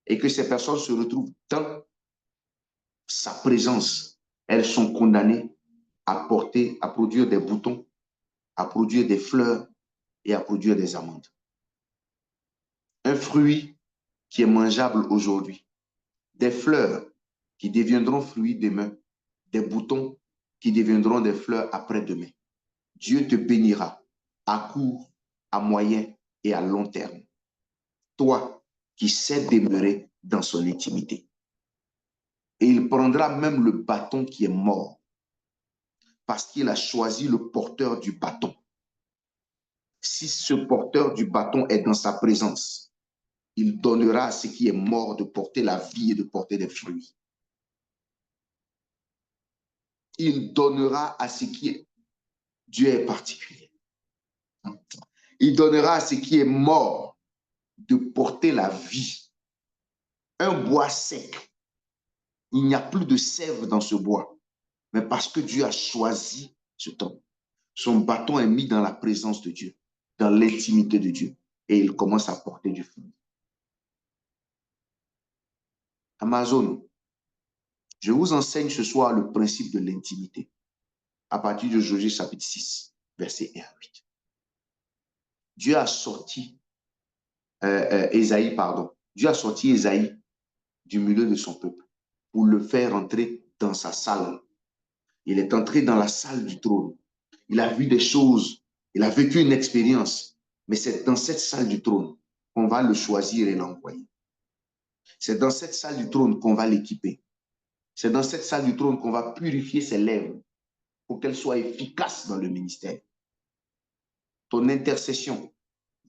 et que ces personnes se retrouvent dans sa présence, elles sont condamnées à porter, à produire des boutons, à produire des fleurs et à produire des amandes. Un fruit qui est mangeable aujourd'hui, des fleurs qui deviendront fruits demain, des boutons qui deviendront des fleurs après-demain. Dieu te bénira à court, à moyen et à long terme. Toi qui sais demeurer dans son intimité. Et il prendra même le bâton qui est mort parce qu'il a choisi le porteur du bâton. Si ce porteur du bâton est dans sa présence, il donnera à ce qui est mort de porter la vie et de porter des fruits. Il donnera à ce qui est... Dieu est particulier. Il donnera à ce qui est mort de porter la vie. Un bois sec, il n'y a plus de sève dans ce bois. Mais parce que Dieu a choisi cet homme, son bâton est mis dans la présence de Dieu, dans l'intimité de Dieu, et il commence à porter du fruit. Amazon, je vous enseigne ce soir le principe de l'intimité, à partir de Josué chapitre 6, versets 1 à 8. Dieu a sorti Dieu a sorti Ésaïe du milieu de son peuple pour le faire entrer dans sa salle. Il est entré dans la salle du trône. Il a vu des choses, il a vécu une expérience, mais c'est dans cette salle du trône qu'on va le choisir et l'envoyer. C'est dans cette salle du trône qu'on va l'équiper. C'est dans cette salle du trône qu'on va purifier ses lèvres pour qu'elles soient efficaces dans le ministère. Ton intercession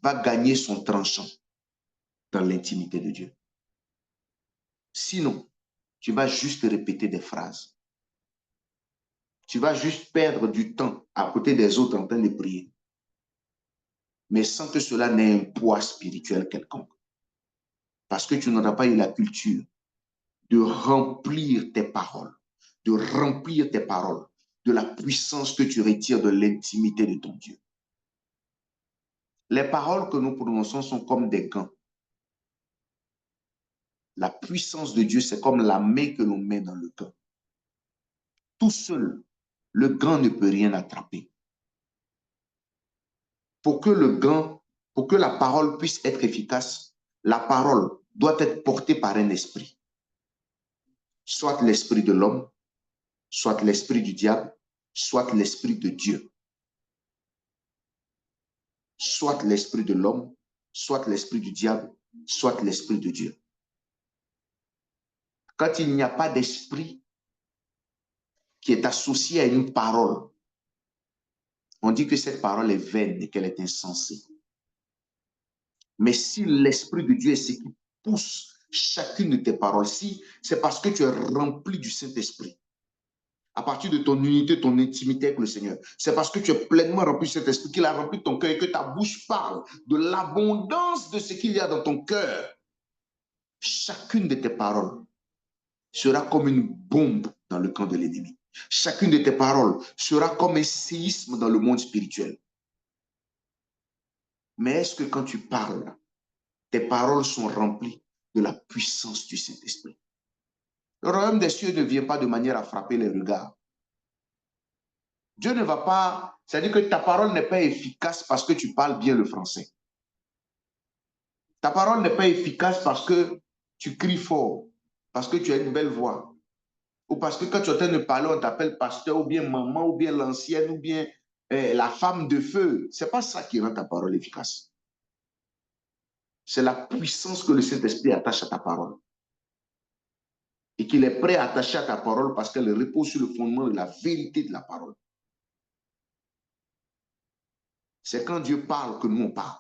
va gagner son tranchant dans l'intimité de Dieu. Sinon, tu vas juste répéter des phrases. Tu vas juste perdre du temps à côté des autres en train de prier, mais sans que cela n'ait un poids spirituel quelconque. Parce que tu n'auras pas eu la culture de remplir tes paroles, de la puissance que tu retires de l'intimité de ton Dieu. Les paroles que nous prononçons sont comme des gants. La puissance de Dieu, c'est comme la main que l'on met dans le gant. Tout seul, le gant ne peut rien attraper. Pour que la parole puisse être efficace, la parole doit être portée par un esprit. Soit l'esprit de l'homme, soit l'esprit du diable, soit l'esprit de Dieu. Soit l'esprit de l'homme, soit l'esprit du diable, soit l'esprit de Dieu. Quand il n'y a pas d'esprit qui est associé à une parole, on dit que cette parole est vaine et qu'elle est insensée. Mais si l'esprit de Dieu est ce qui pousse chacune de tes paroles, si c'est parce que tu es rempli du Saint-Esprit, à partir de ton unité, ton intimité avec le Seigneur, c'est parce que tu es pleinement rempli de cet esprit qu'il a rempli ton cœur et que ta bouche parle de l'abondance de ce qu'il y a dans ton cœur. Chacune de tes paroles sera comme une bombe dans le camp de l'ennemi. Chacune de tes paroles sera comme un séisme dans le monde spirituel. Mais est-ce que quand tu parles, tes paroles sont remplies de la puissance du Saint-Esprit? Le royaume des cieux ne vient pas de manière à frapper les regards. Dieu ne va pas, c'est-à-dire que ta parole n'est pas efficace parce que tu parles bien le français. Ta parole n'est pas efficace parce que tu cries fort, parce que tu as une belle voix, ou parce que quand tu es en train de parler, on t'appelle pasteur, ou bien maman, ou bien l'ancienne, ou bien la femme de feu. Ce n'est pas ça qui rend ta parole efficace. C'est la puissance que le Saint-Esprit attache à ta parole. Et qu'il est prêt à attacher à ta parole parce qu'elle repose sur le fondement de la vérité de la parole. C'est quand Dieu parle que nous on parle.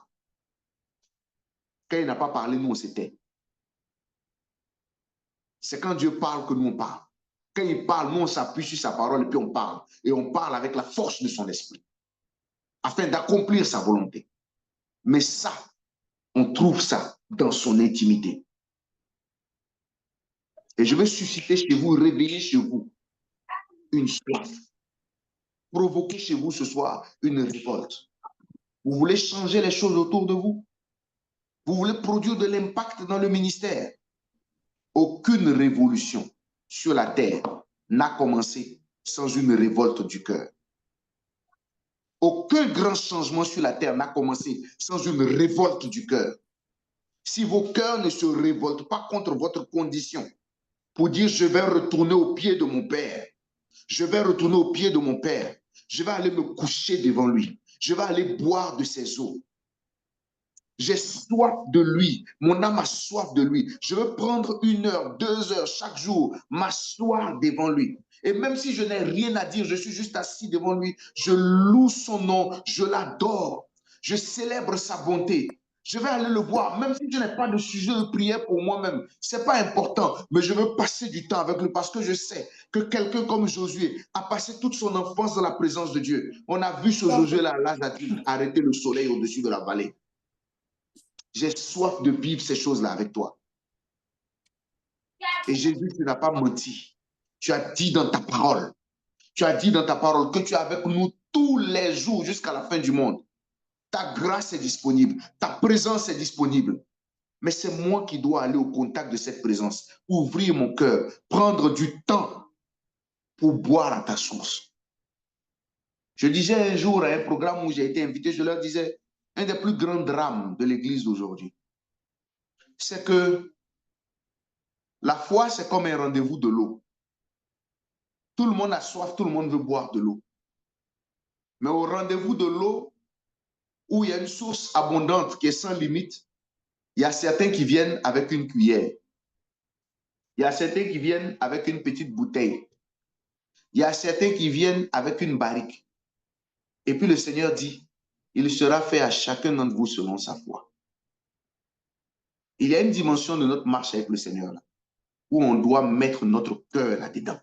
Quand il n'a pas parlé, nous on s'était. C'est quand Dieu parle que nous on parle. Quand il parle, nous on s'appuie sur sa parole et puis on parle. Et on parle avec la force de son esprit. Afin d'accomplir sa volonté. Mais ça, on trouve ça dans son intimité. Et je veux susciter chez vous, réveiller chez vous une soif. Provoquer chez vous ce soir une révolte. Vous voulez changer les choses autour de vous? Vous voulez produire de l'impact dans le ministère? Aucune révolution sur la terre n'a commencé sans une révolte du cœur. Aucun grand changement sur la terre n'a commencé sans une révolte du cœur. Si vos cœurs ne se révoltent pas contre votre condition, pour dire je vais retourner au pied de mon père, je vais retourner au pied de mon père, je vais aller me coucher devant lui, je vais aller boire de ses eaux. J'ai soif de lui, mon âme a soif de lui. Je veux prendre 1 heure, 2 heures chaque jour, m'asseoir devant lui. Et même si je n'ai rien à dire, je suis juste assis devant lui, je loue son nom, je l'adore, je célèbre sa bonté. Je vais aller le voir, même si je n'ai pas de sujet de prière pour moi-même. Ce n'est pas important, mais je veux passer du temps avec lui parce que je sais que quelqu'un comme Josué a passé toute son enfance dans la présence de Dieu. On a vu ce Josué-là à l'âge adulte arrêter le soleil au-dessus de la vallée. J'ai soif de vivre ces choses-là avec toi. Et Jésus, tu n'as pas menti. Tu as dit dans ta parole. Tu as dit dans ta parole que tu es avec nous tous les jours jusqu'à la fin du monde. Ta grâce est disponible. Ta présence est disponible. Mais c'est moi qui dois aller au contact de cette présence. Ouvrir mon cœur. Prendre du temps pour boire à ta source. Je disais un jour à un programme où j'ai été invité, je leur disais, un des plus grands drames de l'Église d'aujourd'hui, c'est que la foi, c'est comme un rendez-vous de l'eau. Tout le monde a soif, tout le monde veut boire de l'eau. Mais au rendez-vous de l'eau, où il y a une source abondante qui est sans limite, il y a certains qui viennent avec une cuillère. Il y a certains qui viennent avec une petite bouteille. Il y a certains qui viennent avec une barrique. Et puis le Seigneur dit, il sera fait à chacun d'entre vous selon sa foi. Il y a une dimension de notre marche avec le Seigneur là, où on doit mettre notre cœur là-dedans.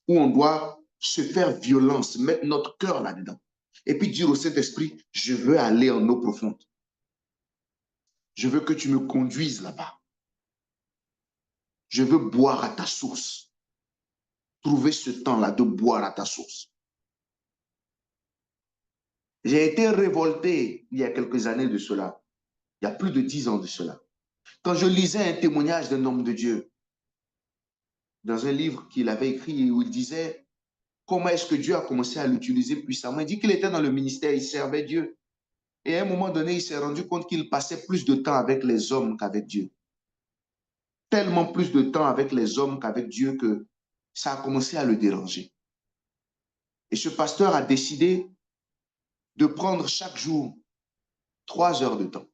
Où on doit se faire violence, mettre notre cœur là-dedans. Et puis dire au Saint-Esprit, je veux aller en eau profonde. Je veux que tu me conduises là-bas. Je veux boire à ta source. Trouver ce temps-là de boire à ta source. J'ai été révolté il y a quelques années de cela. Il y a plus de 10 ans de cela. Quand je lisais un témoignage d'un homme de Dieu, dans un livre qu'il avait écrit où il disait comment est-ce que Dieu a commencé à l'utiliser puissamment. Il dit qu'il était dans le ministère, il servait Dieu. Et à un moment donné, il s'est rendu compte qu'il passait plus de temps avec les hommes qu'avec Dieu. Tellement plus de temps avec les hommes qu'avec Dieu que ça a commencé à le déranger. Et ce pasteur a décidé de prendre chaque jour 3 heures de temps.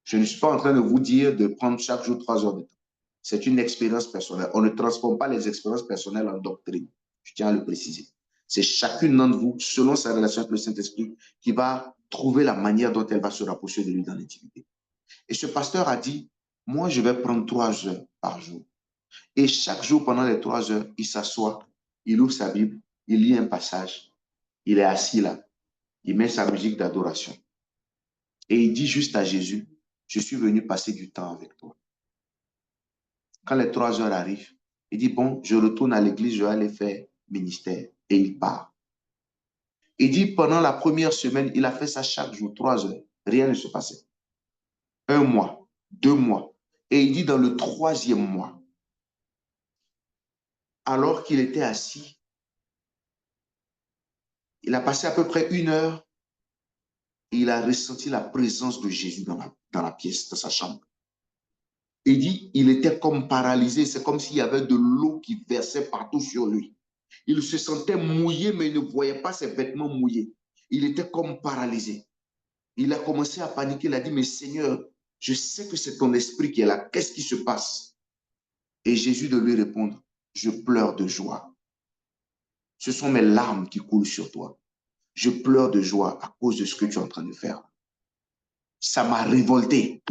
Je ne suis pas en train de vous dire de prendre chaque jour 3 heures de temps. C'est une expérience personnelle. On ne transforme pas les expériences personnelles en doctrine. Je tiens à le préciser. C'est chacune d'entre vous, selon sa relation avec le Saint-Esprit, qui va trouver la manière dont elle va se rapprocher de lui dans l'intimité. Et ce pasteur a dit, moi, je vais prendre 3 heures par jour. Et chaque jour, pendant les 3 heures, il s'assoit, il ouvre sa Bible, il lit un passage, il est assis là, il met sa musique d'adoration. Et il dit juste à Jésus, je suis venu passer du temps avec toi. Quand les 3 heures arrivent, Il dit, bon, je retourne à l'église, je vais aller faire ministère. Et il part. Il dit, pendant la première semaine, il a fait ça chaque jour, 3 heures. Rien ne se passait. 1 mois, 2 mois. Et il dit, dans le 3e mois, alors qu'il était assis, il a passé à peu près 1 heure et il a ressenti la présence de Jésus dans la pièce, dans sa chambre. Il dit, il était comme paralysé. C'est comme s'il y avait de l'eau qui versait partout sur lui. Il se sentait mouillé, mais il ne voyait pas ses vêtements mouillés. Il était comme paralysé. Il a commencé à paniquer. Il a dit, mais Seigneur, je sais que c'est ton esprit qui est là. Qu'est-ce qui se passe? Et Jésus de lui répondre, je pleure de joie. Ce sont mes larmes qui coulent sur toi. Je pleure de joie à cause de ce que tu es en train de faire. Ça m'a révolté.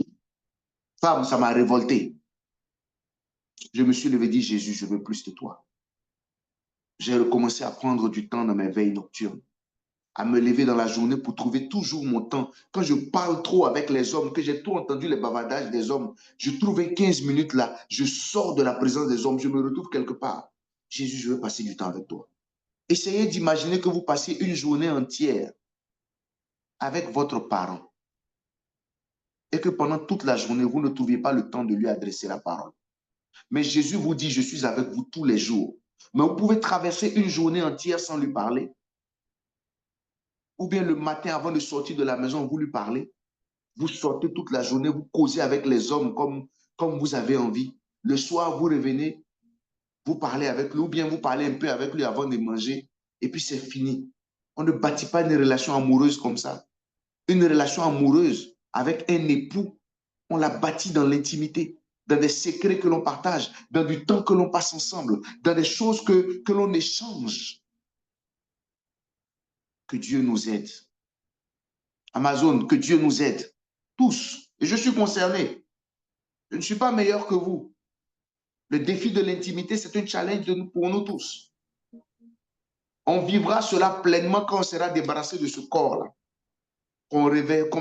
Femme, ça m'a révolté. Je me suis levé et dit, Jésus, je veux plus de toi. J'ai recommencé à prendre du temps dans mes veilles nocturnes, à me lever dans la journée pour trouver toujours mon temps. Quand je parle trop avec les hommes, que j'ai tout entendu les bavardages des hommes, je trouvais 15 minutes là, je sors de la présence des hommes, je me retrouve quelque part. Jésus, je veux passer du temps avec toi. Essayez d'imaginer que vous passez une journée entière avec votre parent et que pendant toute la journée, vous ne trouviez pas le temps de lui adresser la parole. Mais Jésus vous dit, je suis avec vous tous les jours. Mais vous pouvez traverser une journée entière sans lui parler. Ou bien le matin, avant de sortir de la maison, vous lui parlez. Vous sortez toute la journée, vous causez avec les hommes comme vous avez envie. Le soir, vous revenez, vous parlez avec lui, ou bien vous parlez un peu avec lui avant de manger, et puis c'est fini. On ne bâtit pas une relation amoureuse comme ça. Une relation amoureuse avec un époux, on la bâtit dans l'intimité, dans des secrets que l'on partage, dans du temps que l'on passe ensemble, dans des choses que l'on échange. Que Dieu nous aide. Amazon, que Dieu nous aide. Tous. Et je suis concerné. Je ne suis pas meilleur que vous. Le défi de l'intimité, c'est un challenge pour nous tous. On vivra cela pleinement quand on sera débarrassé de ce corps-là. Qu'on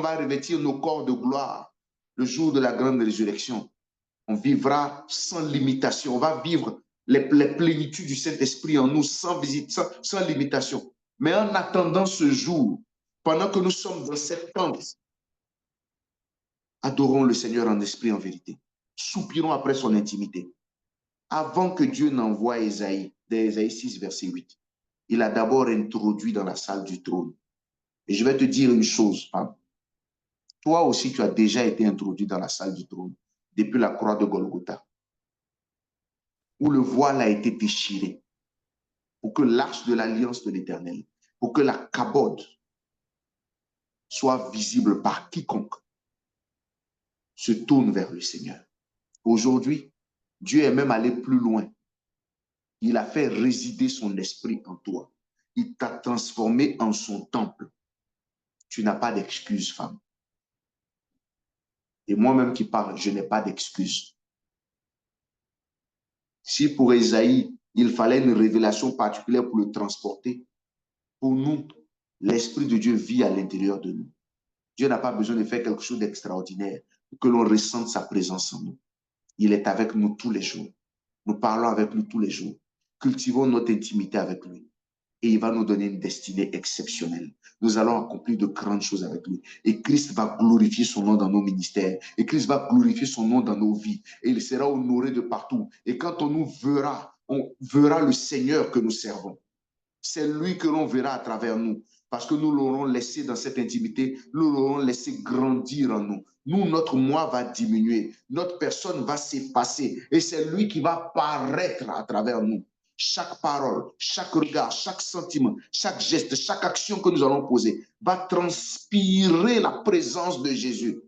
va revêtir nos corps de gloire le jour de la grande résurrection. On vivra sans limitation. On va vivre les plénitudes du Saint-Esprit en nous sans visite, sans limitation. Mais en attendant ce jour, pendant que nous sommes dans cette tente, adorons le Seigneur en esprit, en vérité. Soupirons après son intimité. Avant que Dieu n'envoie Ésaïe, d'Ésaïe 6, verset 8, il a d'abord introduit dans la salle du trône. Et je vais te dire une chose, femme. Toi aussi, tu as déjà été introduit dans la salle du trône depuis la croix de Golgotha, où le voile a été déchiré pour que l'arche de l'alliance de l'Éternel, pour que la kabod soit visible par quiconque se tourne vers le Seigneur. Aujourd'hui, Dieu est même allé plus loin. Il a fait résider son esprit en toi. Il t'a transformé en son temple. Tu n'as pas d'excuse, femme. Et moi-même qui parle, je n'ai pas d'excuse. Si pour Ésaïe, il fallait une révélation particulière pour le transporter, pour nous, l'Esprit de Dieu vit à l'intérieur de nous. Dieu n'a pas besoin de faire quelque chose d'extraordinaire pour que l'on ressente sa présence en nous. Il est avec nous tous les jours. Nous parlons avec lui tous les jours. Cultivons notre intimité avec lui. Et il va nous donner une destinée exceptionnelle. Nous allons accomplir de grandes choses avec lui. Et Christ va glorifier son nom dans nos ministères. Et Christ va glorifier son nom dans nos vies. Et il sera honoré de partout. Et quand on verra le Seigneur que nous servons. C'est lui que l'on verra à travers nous. Parce que nous l'aurons laissé dans cette intimité. Nous l'aurons laissé grandir en nous. Nous, notre moi va diminuer. Notre personne va s'effacer. Et c'est lui qui va paraître à travers nous. Chaque parole, chaque regard, chaque sentiment, chaque geste, chaque action que nous allons poser va transpirer la présence de Jésus.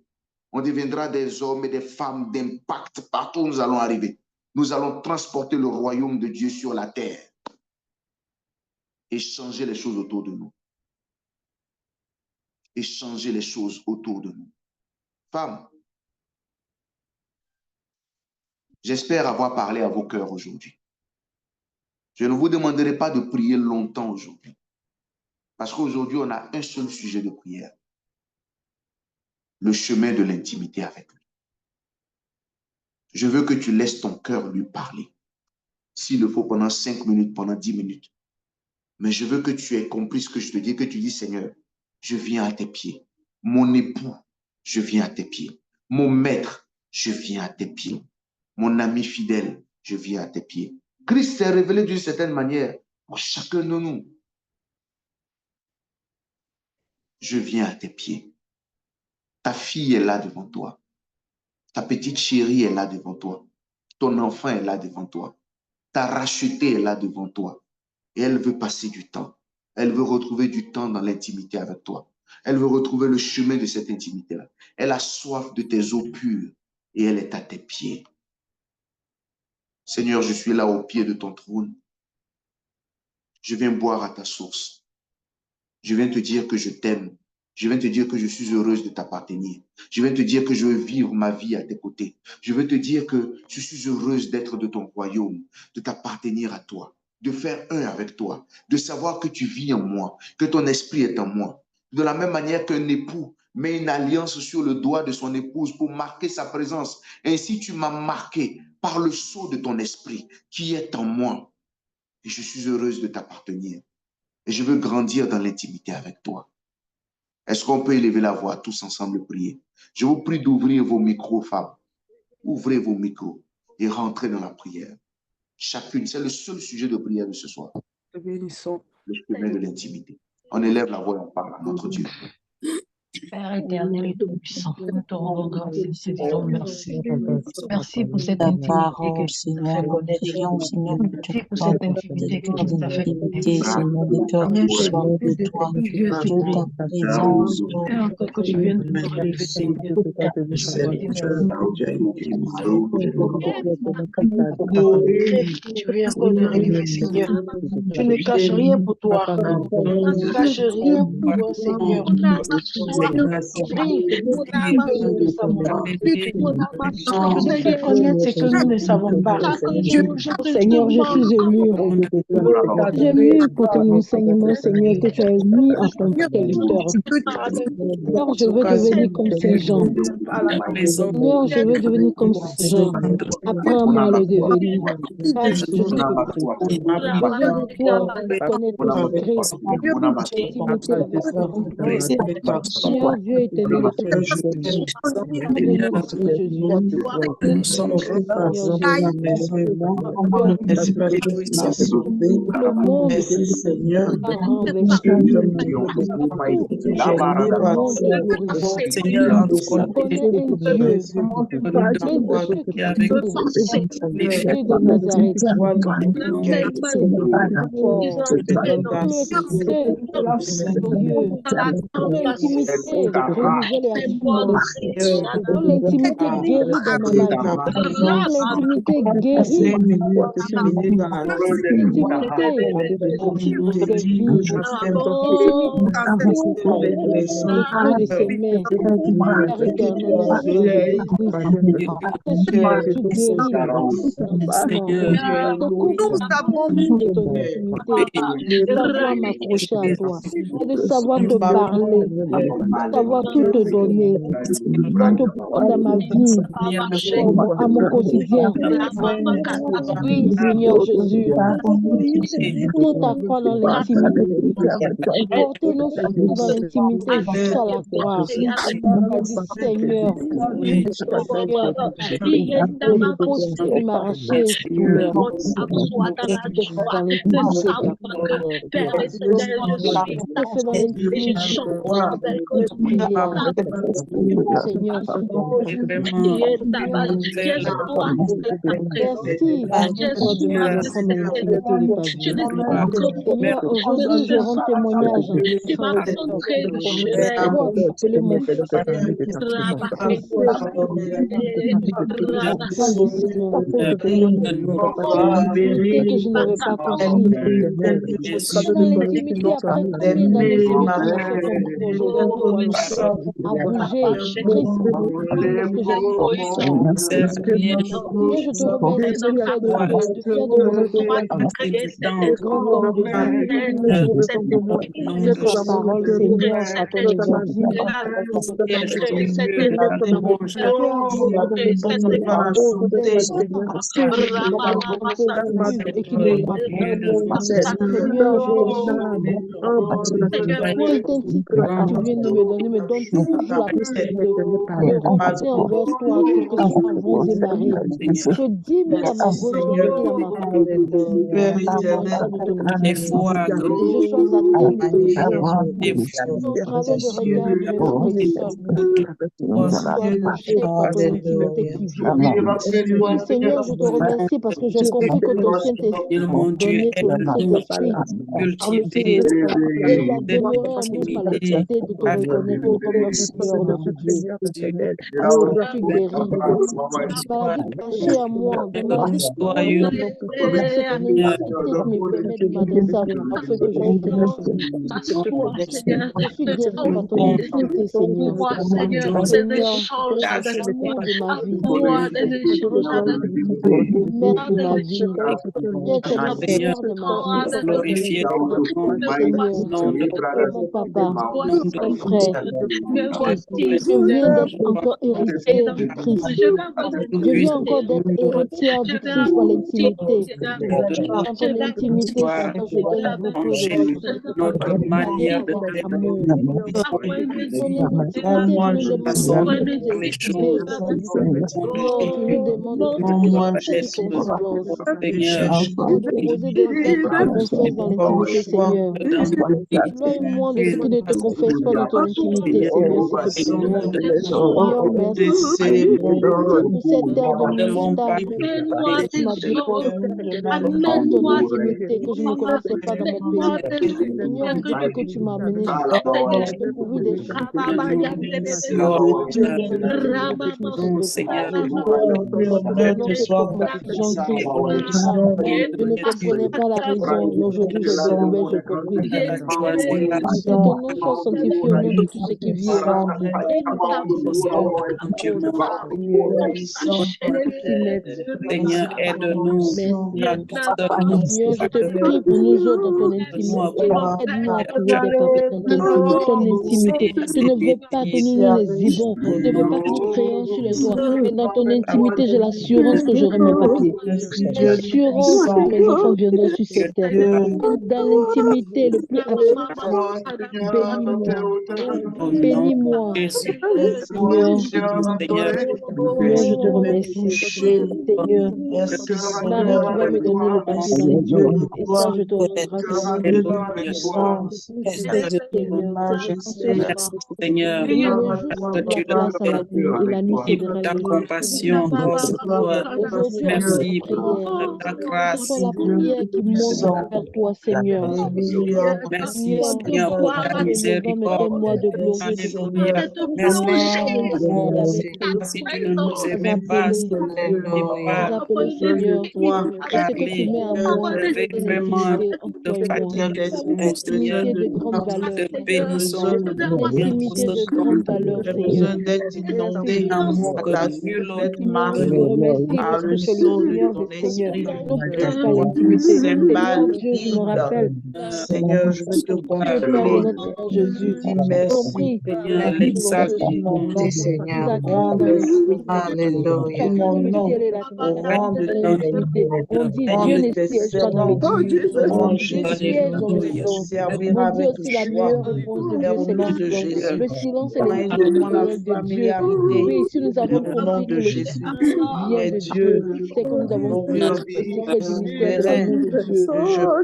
On deviendra des hommes et des femmes d'impact partout où nous allons arriver. Nous allons transporter le royaume de Dieu sur la terre et changer les choses autour de nous. Et changer les choses autour de nous. Femmes, j'espère avoir parlé à vos cœurs aujourd'hui. Je ne vous demanderai pas de prier longtemps aujourd'hui. Parce qu'aujourd'hui, on a un seul sujet de prière. Le chemin de l'intimité avec lui. Je veux que tu laisses ton cœur lui parler. s'il le faut, pendant 5 minutes, pendant 10 minutes. Mais je veux que tu aies compris ce que je te dis, que tu dis, Seigneur, je viens à tes pieds. Mon époux, je viens à tes pieds. Mon maître, je viens à tes pieds. Mon ami fidèle, je viens à tes pieds. Christ s'est révélé d'une certaine manière pour chacun de nous. Je viens à tes pieds. Ta fille est là devant toi. Ta petite chérie est là devant toi. Ton enfant est là devant toi. Ta rachetée est là devant toi. Et elle veut passer du temps. Elle veut retrouver du temps dans l'intimité avec toi. Elle veut retrouver le chemin de cette intimité-là. Elle a soif de tes eaux pures et elle est à tes pieds. Seigneur, je suis là au pied de ton trône. Je viens boire à ta source. Je viens te dire que je t'aime. Je viens te dire que je suis heureuse de t'appartenir. Je viens te dire que je veux vivre ma vie à tes côtés. Je veux te dire que je suis heureuse d'être de ton royaume, de t'appartenir à toi, de faire un avec toi, de savoir que tu vis en moi, que ton esprit est en moi. De la même manière qu'un époux met une alliance sur le doigt de son épouse pour marquer sa présence. Ainsi, tu m'as marqué par le sceau de ton esprit qui est en moi. Et je suis heureuse de t'appartenir. Et je veux grandir dans l'intimité avec toi. Est-ce qu'on peut élever la voix tous ensemble et prier? Je vous prie d'ouvrir vos micros, femmes. Ouvrez vos micros et rentrez dans la prière. Chacune, c'est le seul sujet de prière de ce soir. Te bénissons. Le chemin de l'intimité. On élève la voix et on parle à notre Dieu. Père éternel et tout-puissant, nous te rendons grâce et te disons merci. Merci pour cette intimité que tu nous as fait connaître. Merci pour cette intimité que tu nous as fait connaître. Fais encore que tu viennes nous relever, Seigneur. Tu viens encore de relever, Seigneur. Tu ne caches rien pour toi. Tu ne caches rien pour toi, Seigneur. Nous ne savons pas. Tu nous fais connaître ce que nous ne savons pas. Seigneur, je suis ému. J'aime pour ton enseignement, Seigneur, que tu as mis à ton serviteur. Seigneur, je veux devenir comme ces gens. Seigneur, je veux devenir comme ces gens. Apprends-moi à le devenir. Car je veux de toi, connaître le secret, l'intimité avec toi. Seigneur Dieu éternel, Nous sommes reconnaissants de la maison et moi. le monde Seigneur, Seigneur, de Nazareth, l'intimité guérit dans ma maladie, l'intimité guérit de ses mains, Père éternel, savoir m'accrocher à toi, et de savoir te parler, de savoir tout te donner, de te prendre dans ma vie, à mon quotidien. Oui, Seigneur Jésus, tout à quoi dans l'intimité, porter nos soucis dans l'intimité jusqu'à la croix. Seigneur, le poste de m'arracher douleur dans l'intimité. Seigneur, Seigneur, aujourd'hui je rends témoignage. Appelez mon fils. Que je n'avais pas compris. L'intimité a pris combien d'années, Seigneur, pour que je sois ton projet dans ton mon cœur à bouger précisément lorsque j'agis comme ça. Seigneur, je te remercie de faire de moi, de faire de mon enfant un grand homme de Dieu. Que ta parole, Seigneur, soit ton évangile. Et qui ne voudra plus. Seigneur, je te supplie. L'intensité que tu viens de me donner me donne toujours la possibilité de rentrer envers toi, quel que soit vents et marées. Je diminue à ma gauche et à ma droite. Et je sois atteint de tes yeux. Au travers du regard de mes frères et sœurs, sois touché par ton intimité qui vient. Oui, Seigneur, je te remercie parce que j'ai compris que ton Saint-Esprit m'a donné ton Saint-Esprit qui va demeurer en nous par la qualité de te reconnaître comme notre Seigneur, notre Dieu. Alors, je suis guéri de maladies cachées à moi, de maladies parce que ton intimité me permet de m'adresser à toi afin que je puisse te sauver. Je suis guéri par ton intimité, Seigneur. Seigneur, tu es l'amour de ma vie. Tu es le maître de ma vie. Seigneur, tu es le Seigneur de ma vie. Seigneur, mon papa, mon frère, je viens d'être encore héritier du Christ. Je viens encore d'être héritière du Christ dans l'intimité. Dans ton intimité, Seigneur, je donne beaucoup d'amour. Ton intimité, tu nous demandes de nous expliquer. Seigneur, tu nous demandes de te confiance. De déposer des actes de confiance dans l'intimité, Seigneur. Éloigne-moi de ceux qui ne te confessent pas dans ton intimité, Seigneur, s'il te plaît. Seigneur, merci pour cette terre de moutarde que tu m'as déposée dans ton intimité que je ne connaissais pas dans mon pays. Seigneur, depuis que tu m'as amené jusqu'à toi, tu as découvert des choses. Je ne comprenais pas la raison, mais aujourd'hui j'ai découvert, je compris. Que ton nom soit sanctifié au nom de tout ce qui vit au monde. Seigneur, aide-nous. Seigneur, je te prie pour nous autres dans ton intimité. Aide-nous à trouver des papiers dans ton intimité. Tu ne veux pas que nous nous exhibons. Tu ne veux pas que nous créons sur les toits. Mais dans ton intimité, j'ai l'assurance que j'aurai mes papiers. J'ai l'assurance que mes enfants viendront sur cette terre. Dans l'intimité, le plus absolu, bénis-moi. Bénis-moi. Seigneur, je te remercie. Seigneur, Marie, tu vas me donner le papier dans l'intimité. Et ça, je te rends grâce. Seigneur, tu place à la nuit et la nuit c'est de ta compassion, aujourd'hui, merci pour ta grâce. Ce sont la prière qui monte vers toi, Seigneur. Merci, Seigneur, pour ta miséricorde. Permets-moi de glorifier. Merci. Si tu ne nous aimais pas, appelé Seigneur, ce que tu mets à moi, vraiment de fatigue, Seigneur, de grande valeur, de bénisson, intimité de grande valeur, Seigneur. Amour que nul autre. Seigneur, je te remercie parce que c'est le Seigneur des Seigneurs. Nous pousse par l'intimité. Seigneur Dieu, je me rappelle. Seigneur, je te prie. Notre Jésus, compris. Seigneur, l'exalte Seigneur. Alléluia. On dit Dieu ne siège pas dans les Dieu siège dans le silence. On dit aussi la meilleure réponse de Dieu, c'est le silence. Le silence est le de Dieu. Oui, si nous avons compris que le silence vient de Dieu, c'est que nous avons compris le secret du mystère de l'amour de Dieu.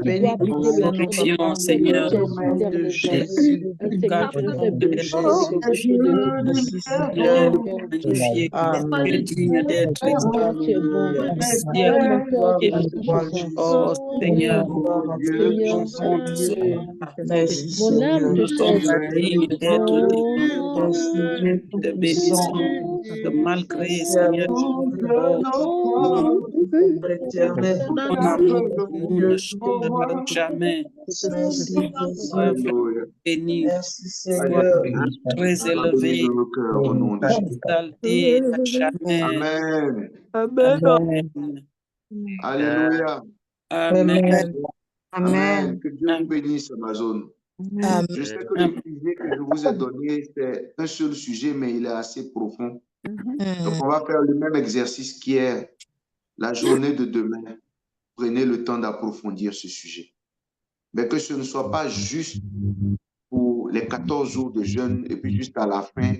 Qui doit appliquer le confiance, Seigneur, de Jésus. Seigneur, je te fais tu es digne d'être tu es bon. Mon cœur oh Seigneur, mon âme te sommes dignes d'être de bénédiction. que malgré, Seigneur, Éternel, ton amour pour nous ne changera jamais. Alléluia. Béni, merci sois Seigneur. très élevé, Bénis nos cœurs au nom de Jésus. exalté à jamais. Amen. Amen. Alléluia. Amen. Amen. Que Dieu vous bénisse, Amazon. Amen. Je sais que le sujet que je vous ai donné, c'est un seul sujet, mais il est assez profond. Donc, on va faire le même exercice qui est la journée de demain. Prenez le temps d'approfondir ce sujet. Mais que ce ne soit pas juste pour les 14 jours de jeûne et puis juste à la fin,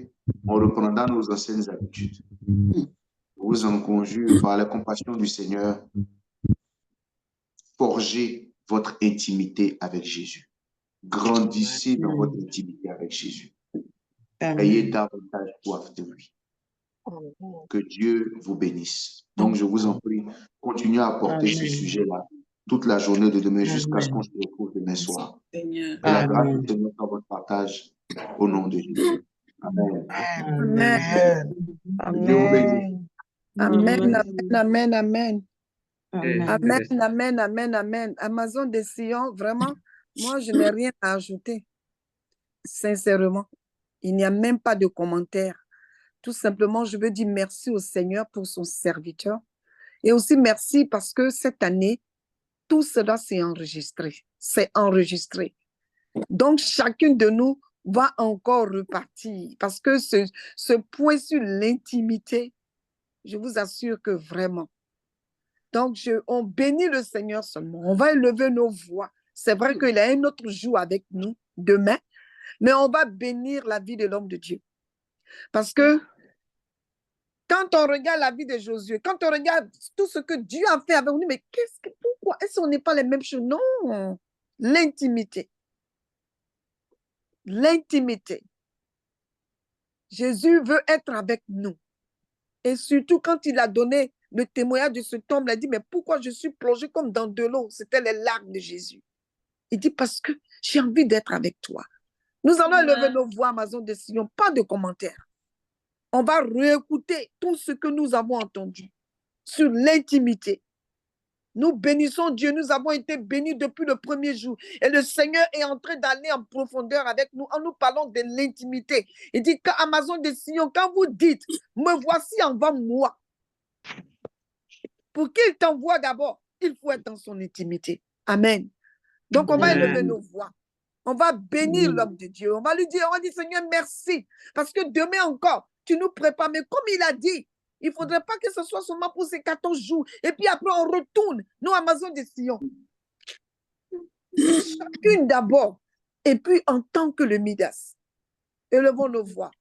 on reprendra nos anciennes habitudes. Je vous en conjure par la compassion du Seigneur, forgez votre intimité avec Jésus. Grandissez dans votre intimité avec Jésus. Ayez davantage soif de lui. Que Dieu vous bénisse. Donc, je vous en prie, continuez à porter ce sujet-là toute la journée de demain jusqu'à ce qu'on se retrouve demain soir. Seigneur. Que la grâce du Seigneur soit votre partage au nom de Jésus. Amen. Amen. Que Dieu vous bénisse. Amen, amen, amen, Amen. amen, amen, amen, amen. Amazon de Sion, vraiment, moi, je n'ai rien à ajouter. Sincèrement, il n'y a même pas de commentaire. Tout simplement, je veux dire merci au Seigneur pour son serviteur. Et aussi merci parce que cette année, tout cela s'est enregistré. C'est enregistré. Donc, chacun de nous va encore repartir parce que ce point sur l'intimité, je vous assure que vraiment. Donc, on bénit le Seigneur seulement. On va élever nos voix. C'est vrai qu'il a un autre jour avec nous demain, mais on va bénir la vie de l'homme de Dieu. Parce que quand on regarde la vie de Josué, quand on regarde tout ce que Dieu a fait avec nous, mais pourquoi est-ce qu'on n'est pas les mêmes choses? Non, l'intimité. L'intimité. Jésus veut être avec nous. Et surtout quand il a donné le témoignage de cet homme, il a dit, mais pourquoi je suis plongé comme dans de l'eau? C'était les larmes de Jésus. Il dit, parce que j'ai envie d'être avec toi. Nous allons élever nos voix, Amazon de Sion, pas de commentaires. On va réécouter tout ce que nous avons entendu sur l'intimité. Nous bénissons Dieu, nous avons été bénis depuis le premier jour. Et le Seigneur est en train d'aller en profondeur avec nous en nous parlant de l'intimité. Il dit qu'Amazon de Sion, quand vous dites, me voici avant moi, pour qu'il t'envoie d'abord, il faut être dans son intimité. Amen. Donc, on va élever nos voix. On va bénir l'homme de Dieu. On va lui dire, on va dire, Seigneur, merci. Parce que demain encore, tu nous prépares. Mais comme il a dit, il ne faudrait pas que ce soit seulement pour ces 14 jours. Et puis après, on retourne. Nous, Amazon de Sion. Chacune d'abord. Et puis, en tant que le Midas, élevons nos voix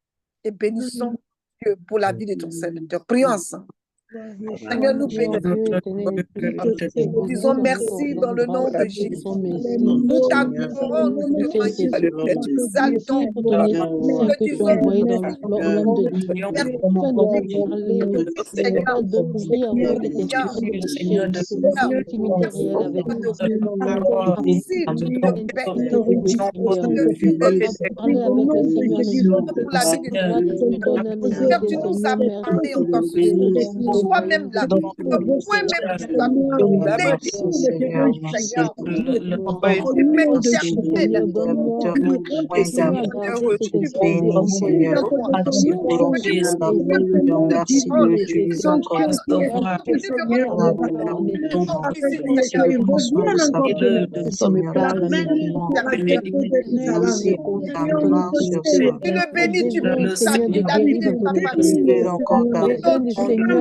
et bénissons Dieu pour la vie de ton serviteur. Prions ensemble. Seigneur, nous bénissons. Nous disons merci dans le nom de Jésus. Nous t'adorons, nous te magnifions, nous t'exaltons. Pour ton esprit saint que tu as envoyé dans l'homme de Dieu, afin de nous parler, afin de pouvoir avoir cet esprit de pouvoir intimité réelle avec toi. Merci de paix, de Parler avec le Seigneur, nous pour la vie de grâce, tu donnes la Seigneur, tu nous as parlé encore ce jour. Toi-même là, le point même que tu as donné, Seigneur, tu le bénis, tu bénis la vie de ta famille. Seigneur,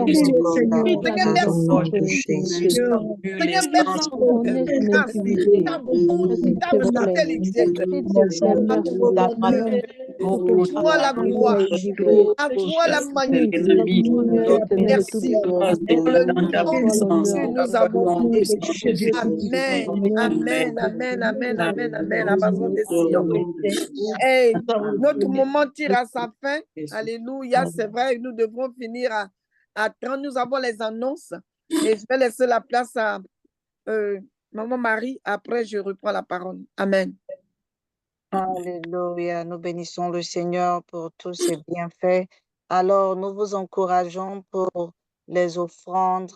merci pour ta fidélité. À toi la gloire, à toi la magnifique. Merci. Dans le nom de Jésus, nous avons prié. Amen, amen, amen, amen, amen, amen. Amazon de Sion. Hey, notre moment tire à sa fin. Alléluia, c'est vrai, nous devrons finir à 30. Nous avons les annonces et je vais laisser la place à Maman Marie. Après, je reprends la parole. Amen. Alléluia. Nous bénissons le Seigneur pour tous ses bienfaits. Alors, nous vous encourageons pour les offrandes.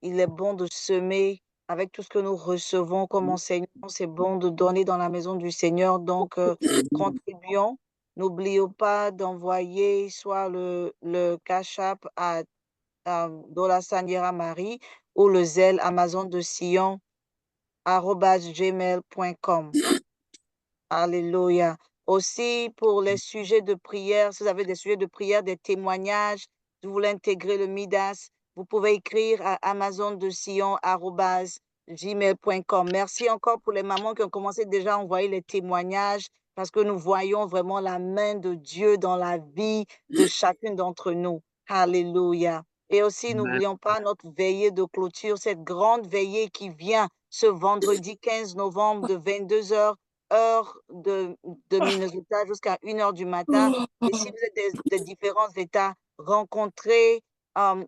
Il est bon de semer avec tout ce que nous recevons comme enseignement. C'est bon de donner dans la maison du Seigneur. Donc, contribuons. N'oublions pas d'envoyer soit le Cash App à Dola Sandiera Marie ou le Zelle Amazon de Sion @gmail.com. Alléluia. Aussi, pour les sujets de prière, si vous avez des sujets de prière, des témoignages, si vous voulez intégrer le Midas, vous pouvez écrire à amazondesion@gmail.com. Merci encore pour les mamans qui ont commencé déjà à envoyer les témoignages parce que nous voyons vraiment la main de Dieu dans la vie de chacune d'entre nous. Alléluia. Et aussi, n'oublions pas notre veillée de clôture, cette grande veillée qui vient ce vendredi 15 novembre de 22h, heure de Minnesota, jusqu'à 1h du matin. Et si vous êtes des différents États, rencontrez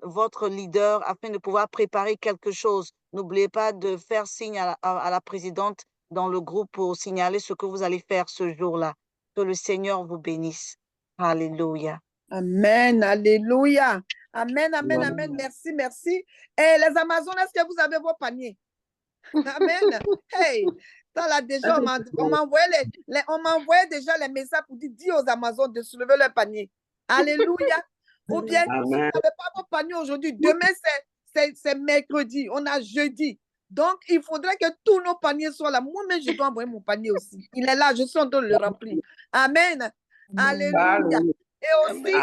votre leader afin de pouvoir préparer quelque chose. N'oubliez pas de faire signe à la présidente dans le groupe pour signaler ce que vous allez faire ce jour-là. Que le Seigneur vous bénisse. Alléluia. Amen, alléluia. Amen, amen, amen. Merci, merci. Et les Amazones, est-ce que vous avez vos paniers? Amen. Hey, ça là déjà, on m'envoyait déjà les messages pour dire, dis aux Amazones de soulever leur panier. Alléluia. Ou bien, si vous n'avez pas vos paniers aujourd'hui, demain c'est mercredi, on a jeudi. Donc, il faudrait que tous nos paniers soient là. Moi-même, je dois envoyer mon panier aussi. Il est là, je suis en train de le remplir. Amen. Alléluia. Et aussi,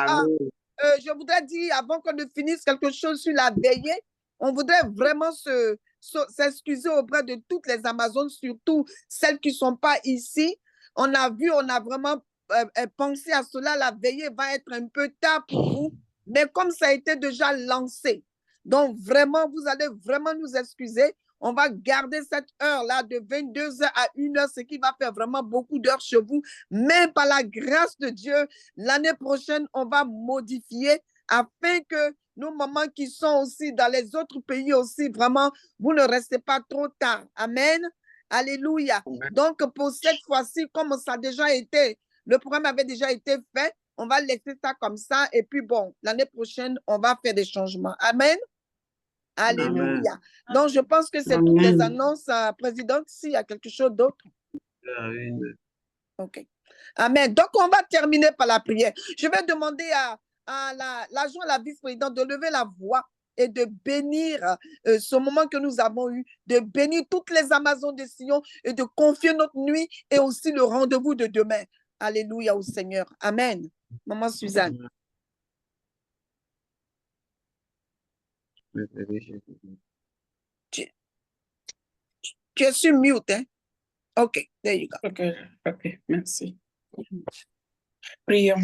je voudrais dire, avant qu'on ne finisse quelque chose sur la veillée, on voudrait vraiment s'excuser auprès de toutes les Amazones, surtout celles qui ne sont pas ici. On a vraiment pensé à cela. La veillée va être un peu tard pour vous, mais comme ça a été déjà lancé, donc vraiment, vous allez vraiment nous excuser. On va garder cette heure-là de 22h à 1h, ce qui va faire vraiment beaucoup d'heures chez vous. Mais par la grâce de Dieu, l'année prochaine, on va modifier afin que nos mamans qui sont aussi dans les autres pays aussi, vraiment, vous ne restez pas trop tard. Amen. Alléluia. Donc, pour cette fois-ci, comme ça a déjà été, le programme avait déjà été fait, on va laisser ça comme ça. Et puis, bon, l'année prochaine, on va faire des changements. Amen. Alléluia. Amen. Donc, je pense que c'est toutes les annonces, présidente. S'il y a quelque chose d'autre. OK. Amen. Donc, on va terminer par la prière. Je vais demander à l'adjoint à la vice-présidente de lever la voix et de bénir ce moment que nous avons eu, de bénir toutes les Amazones de Sion et de confier notre nuit et aussi le rendez-vous de demain. Alléluia au Seigneur. Amen. Maman Suzanne. Tu es sur mute, hein? OK, there you go. OK, merci. Prions.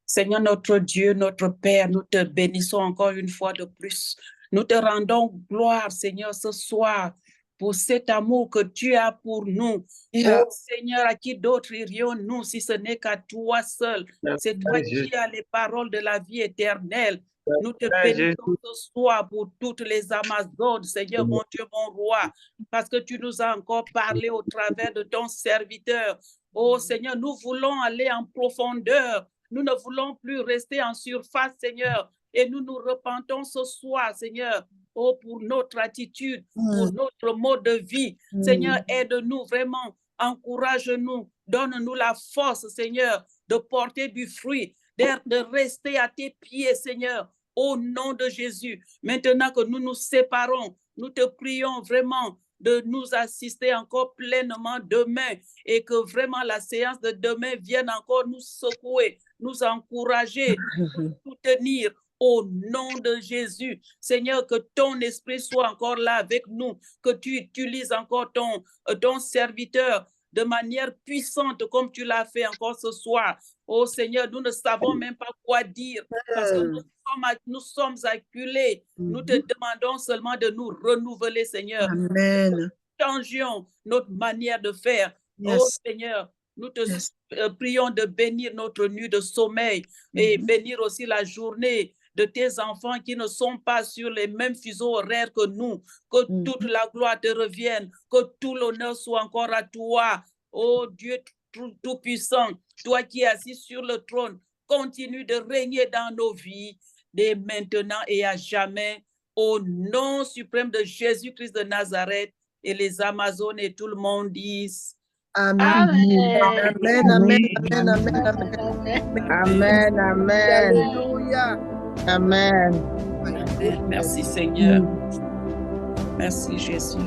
Seigneur notre Dieu, notre Père, nous te bénissons encore une fois de plus. Nous te rendons gloire, Seigneur, ce soir pour cet amour que tu as pour nous. Yeah. Oh Seigneur, à qui d'autre irions-nous si ce n'est qu'à toi seul? C'est toi qui as les paroles de la vie éternelle. Nous te bénissons ce soir pour toutes les Amazones, Seigneur, mon Dieu, mon roi, parce que tu nous as encore parlé au travers de ton serviteur. Oh Seigneur, nous voulons aller en profondeur. Nous ne voulons plus rester en surface, Seigneur. Et nous nous repentons ce soir, Seigneur, oh, pour notre attitude, pour notre mode de vie. Seigneur, aide-nous vraiment, encourage-nous, donne-nous la force, Seigneur, de porter du fruit, de rester à tes pieds, Seigneur, au nom de Jésus. Maintenant que nous nous séparons, nous te prions vraiment de nous assister encore pleinement demain et que vraiment la séance de demain vienne encore nous secouer, nous encourager, nous soutenir au nom de Jésus. Seigneur, que ton esprit soit encore là avec nous, que tu utilises encore ton serviteur de manière puissante comme tu l'as fait encore ce soir. Oh Seigneur, nous ne savons même pas quoi dire parce que nous sommes acculés. Nous te demandons seulement de nous renouveler, Seigneur. Amen. Changeons notre manière de faire. Yes. Oh Seigneur, nous te prions de bénir notre nuit de sommeil et bénir aussi la journée de tes enfants qui ne sont pas sur les mêmes fuseaux horaires que nous. Que toute la gloire te revienne, que tout l'honneur soit encore à toi. Oh Dieu Tout-Puissant, toi qui es assis sur le trône, continue de régner dans nos vies, dès maintenant et à jamais, au nom suprême de Jésus-Christ de Nazareth. Et les Amazones et tout le monde disent Amen. Amen. Amen, amen, amen, amen, amen. Amen, amen. Alléluia. Amen. Amen. Merci Seigneur. Merci Jésus.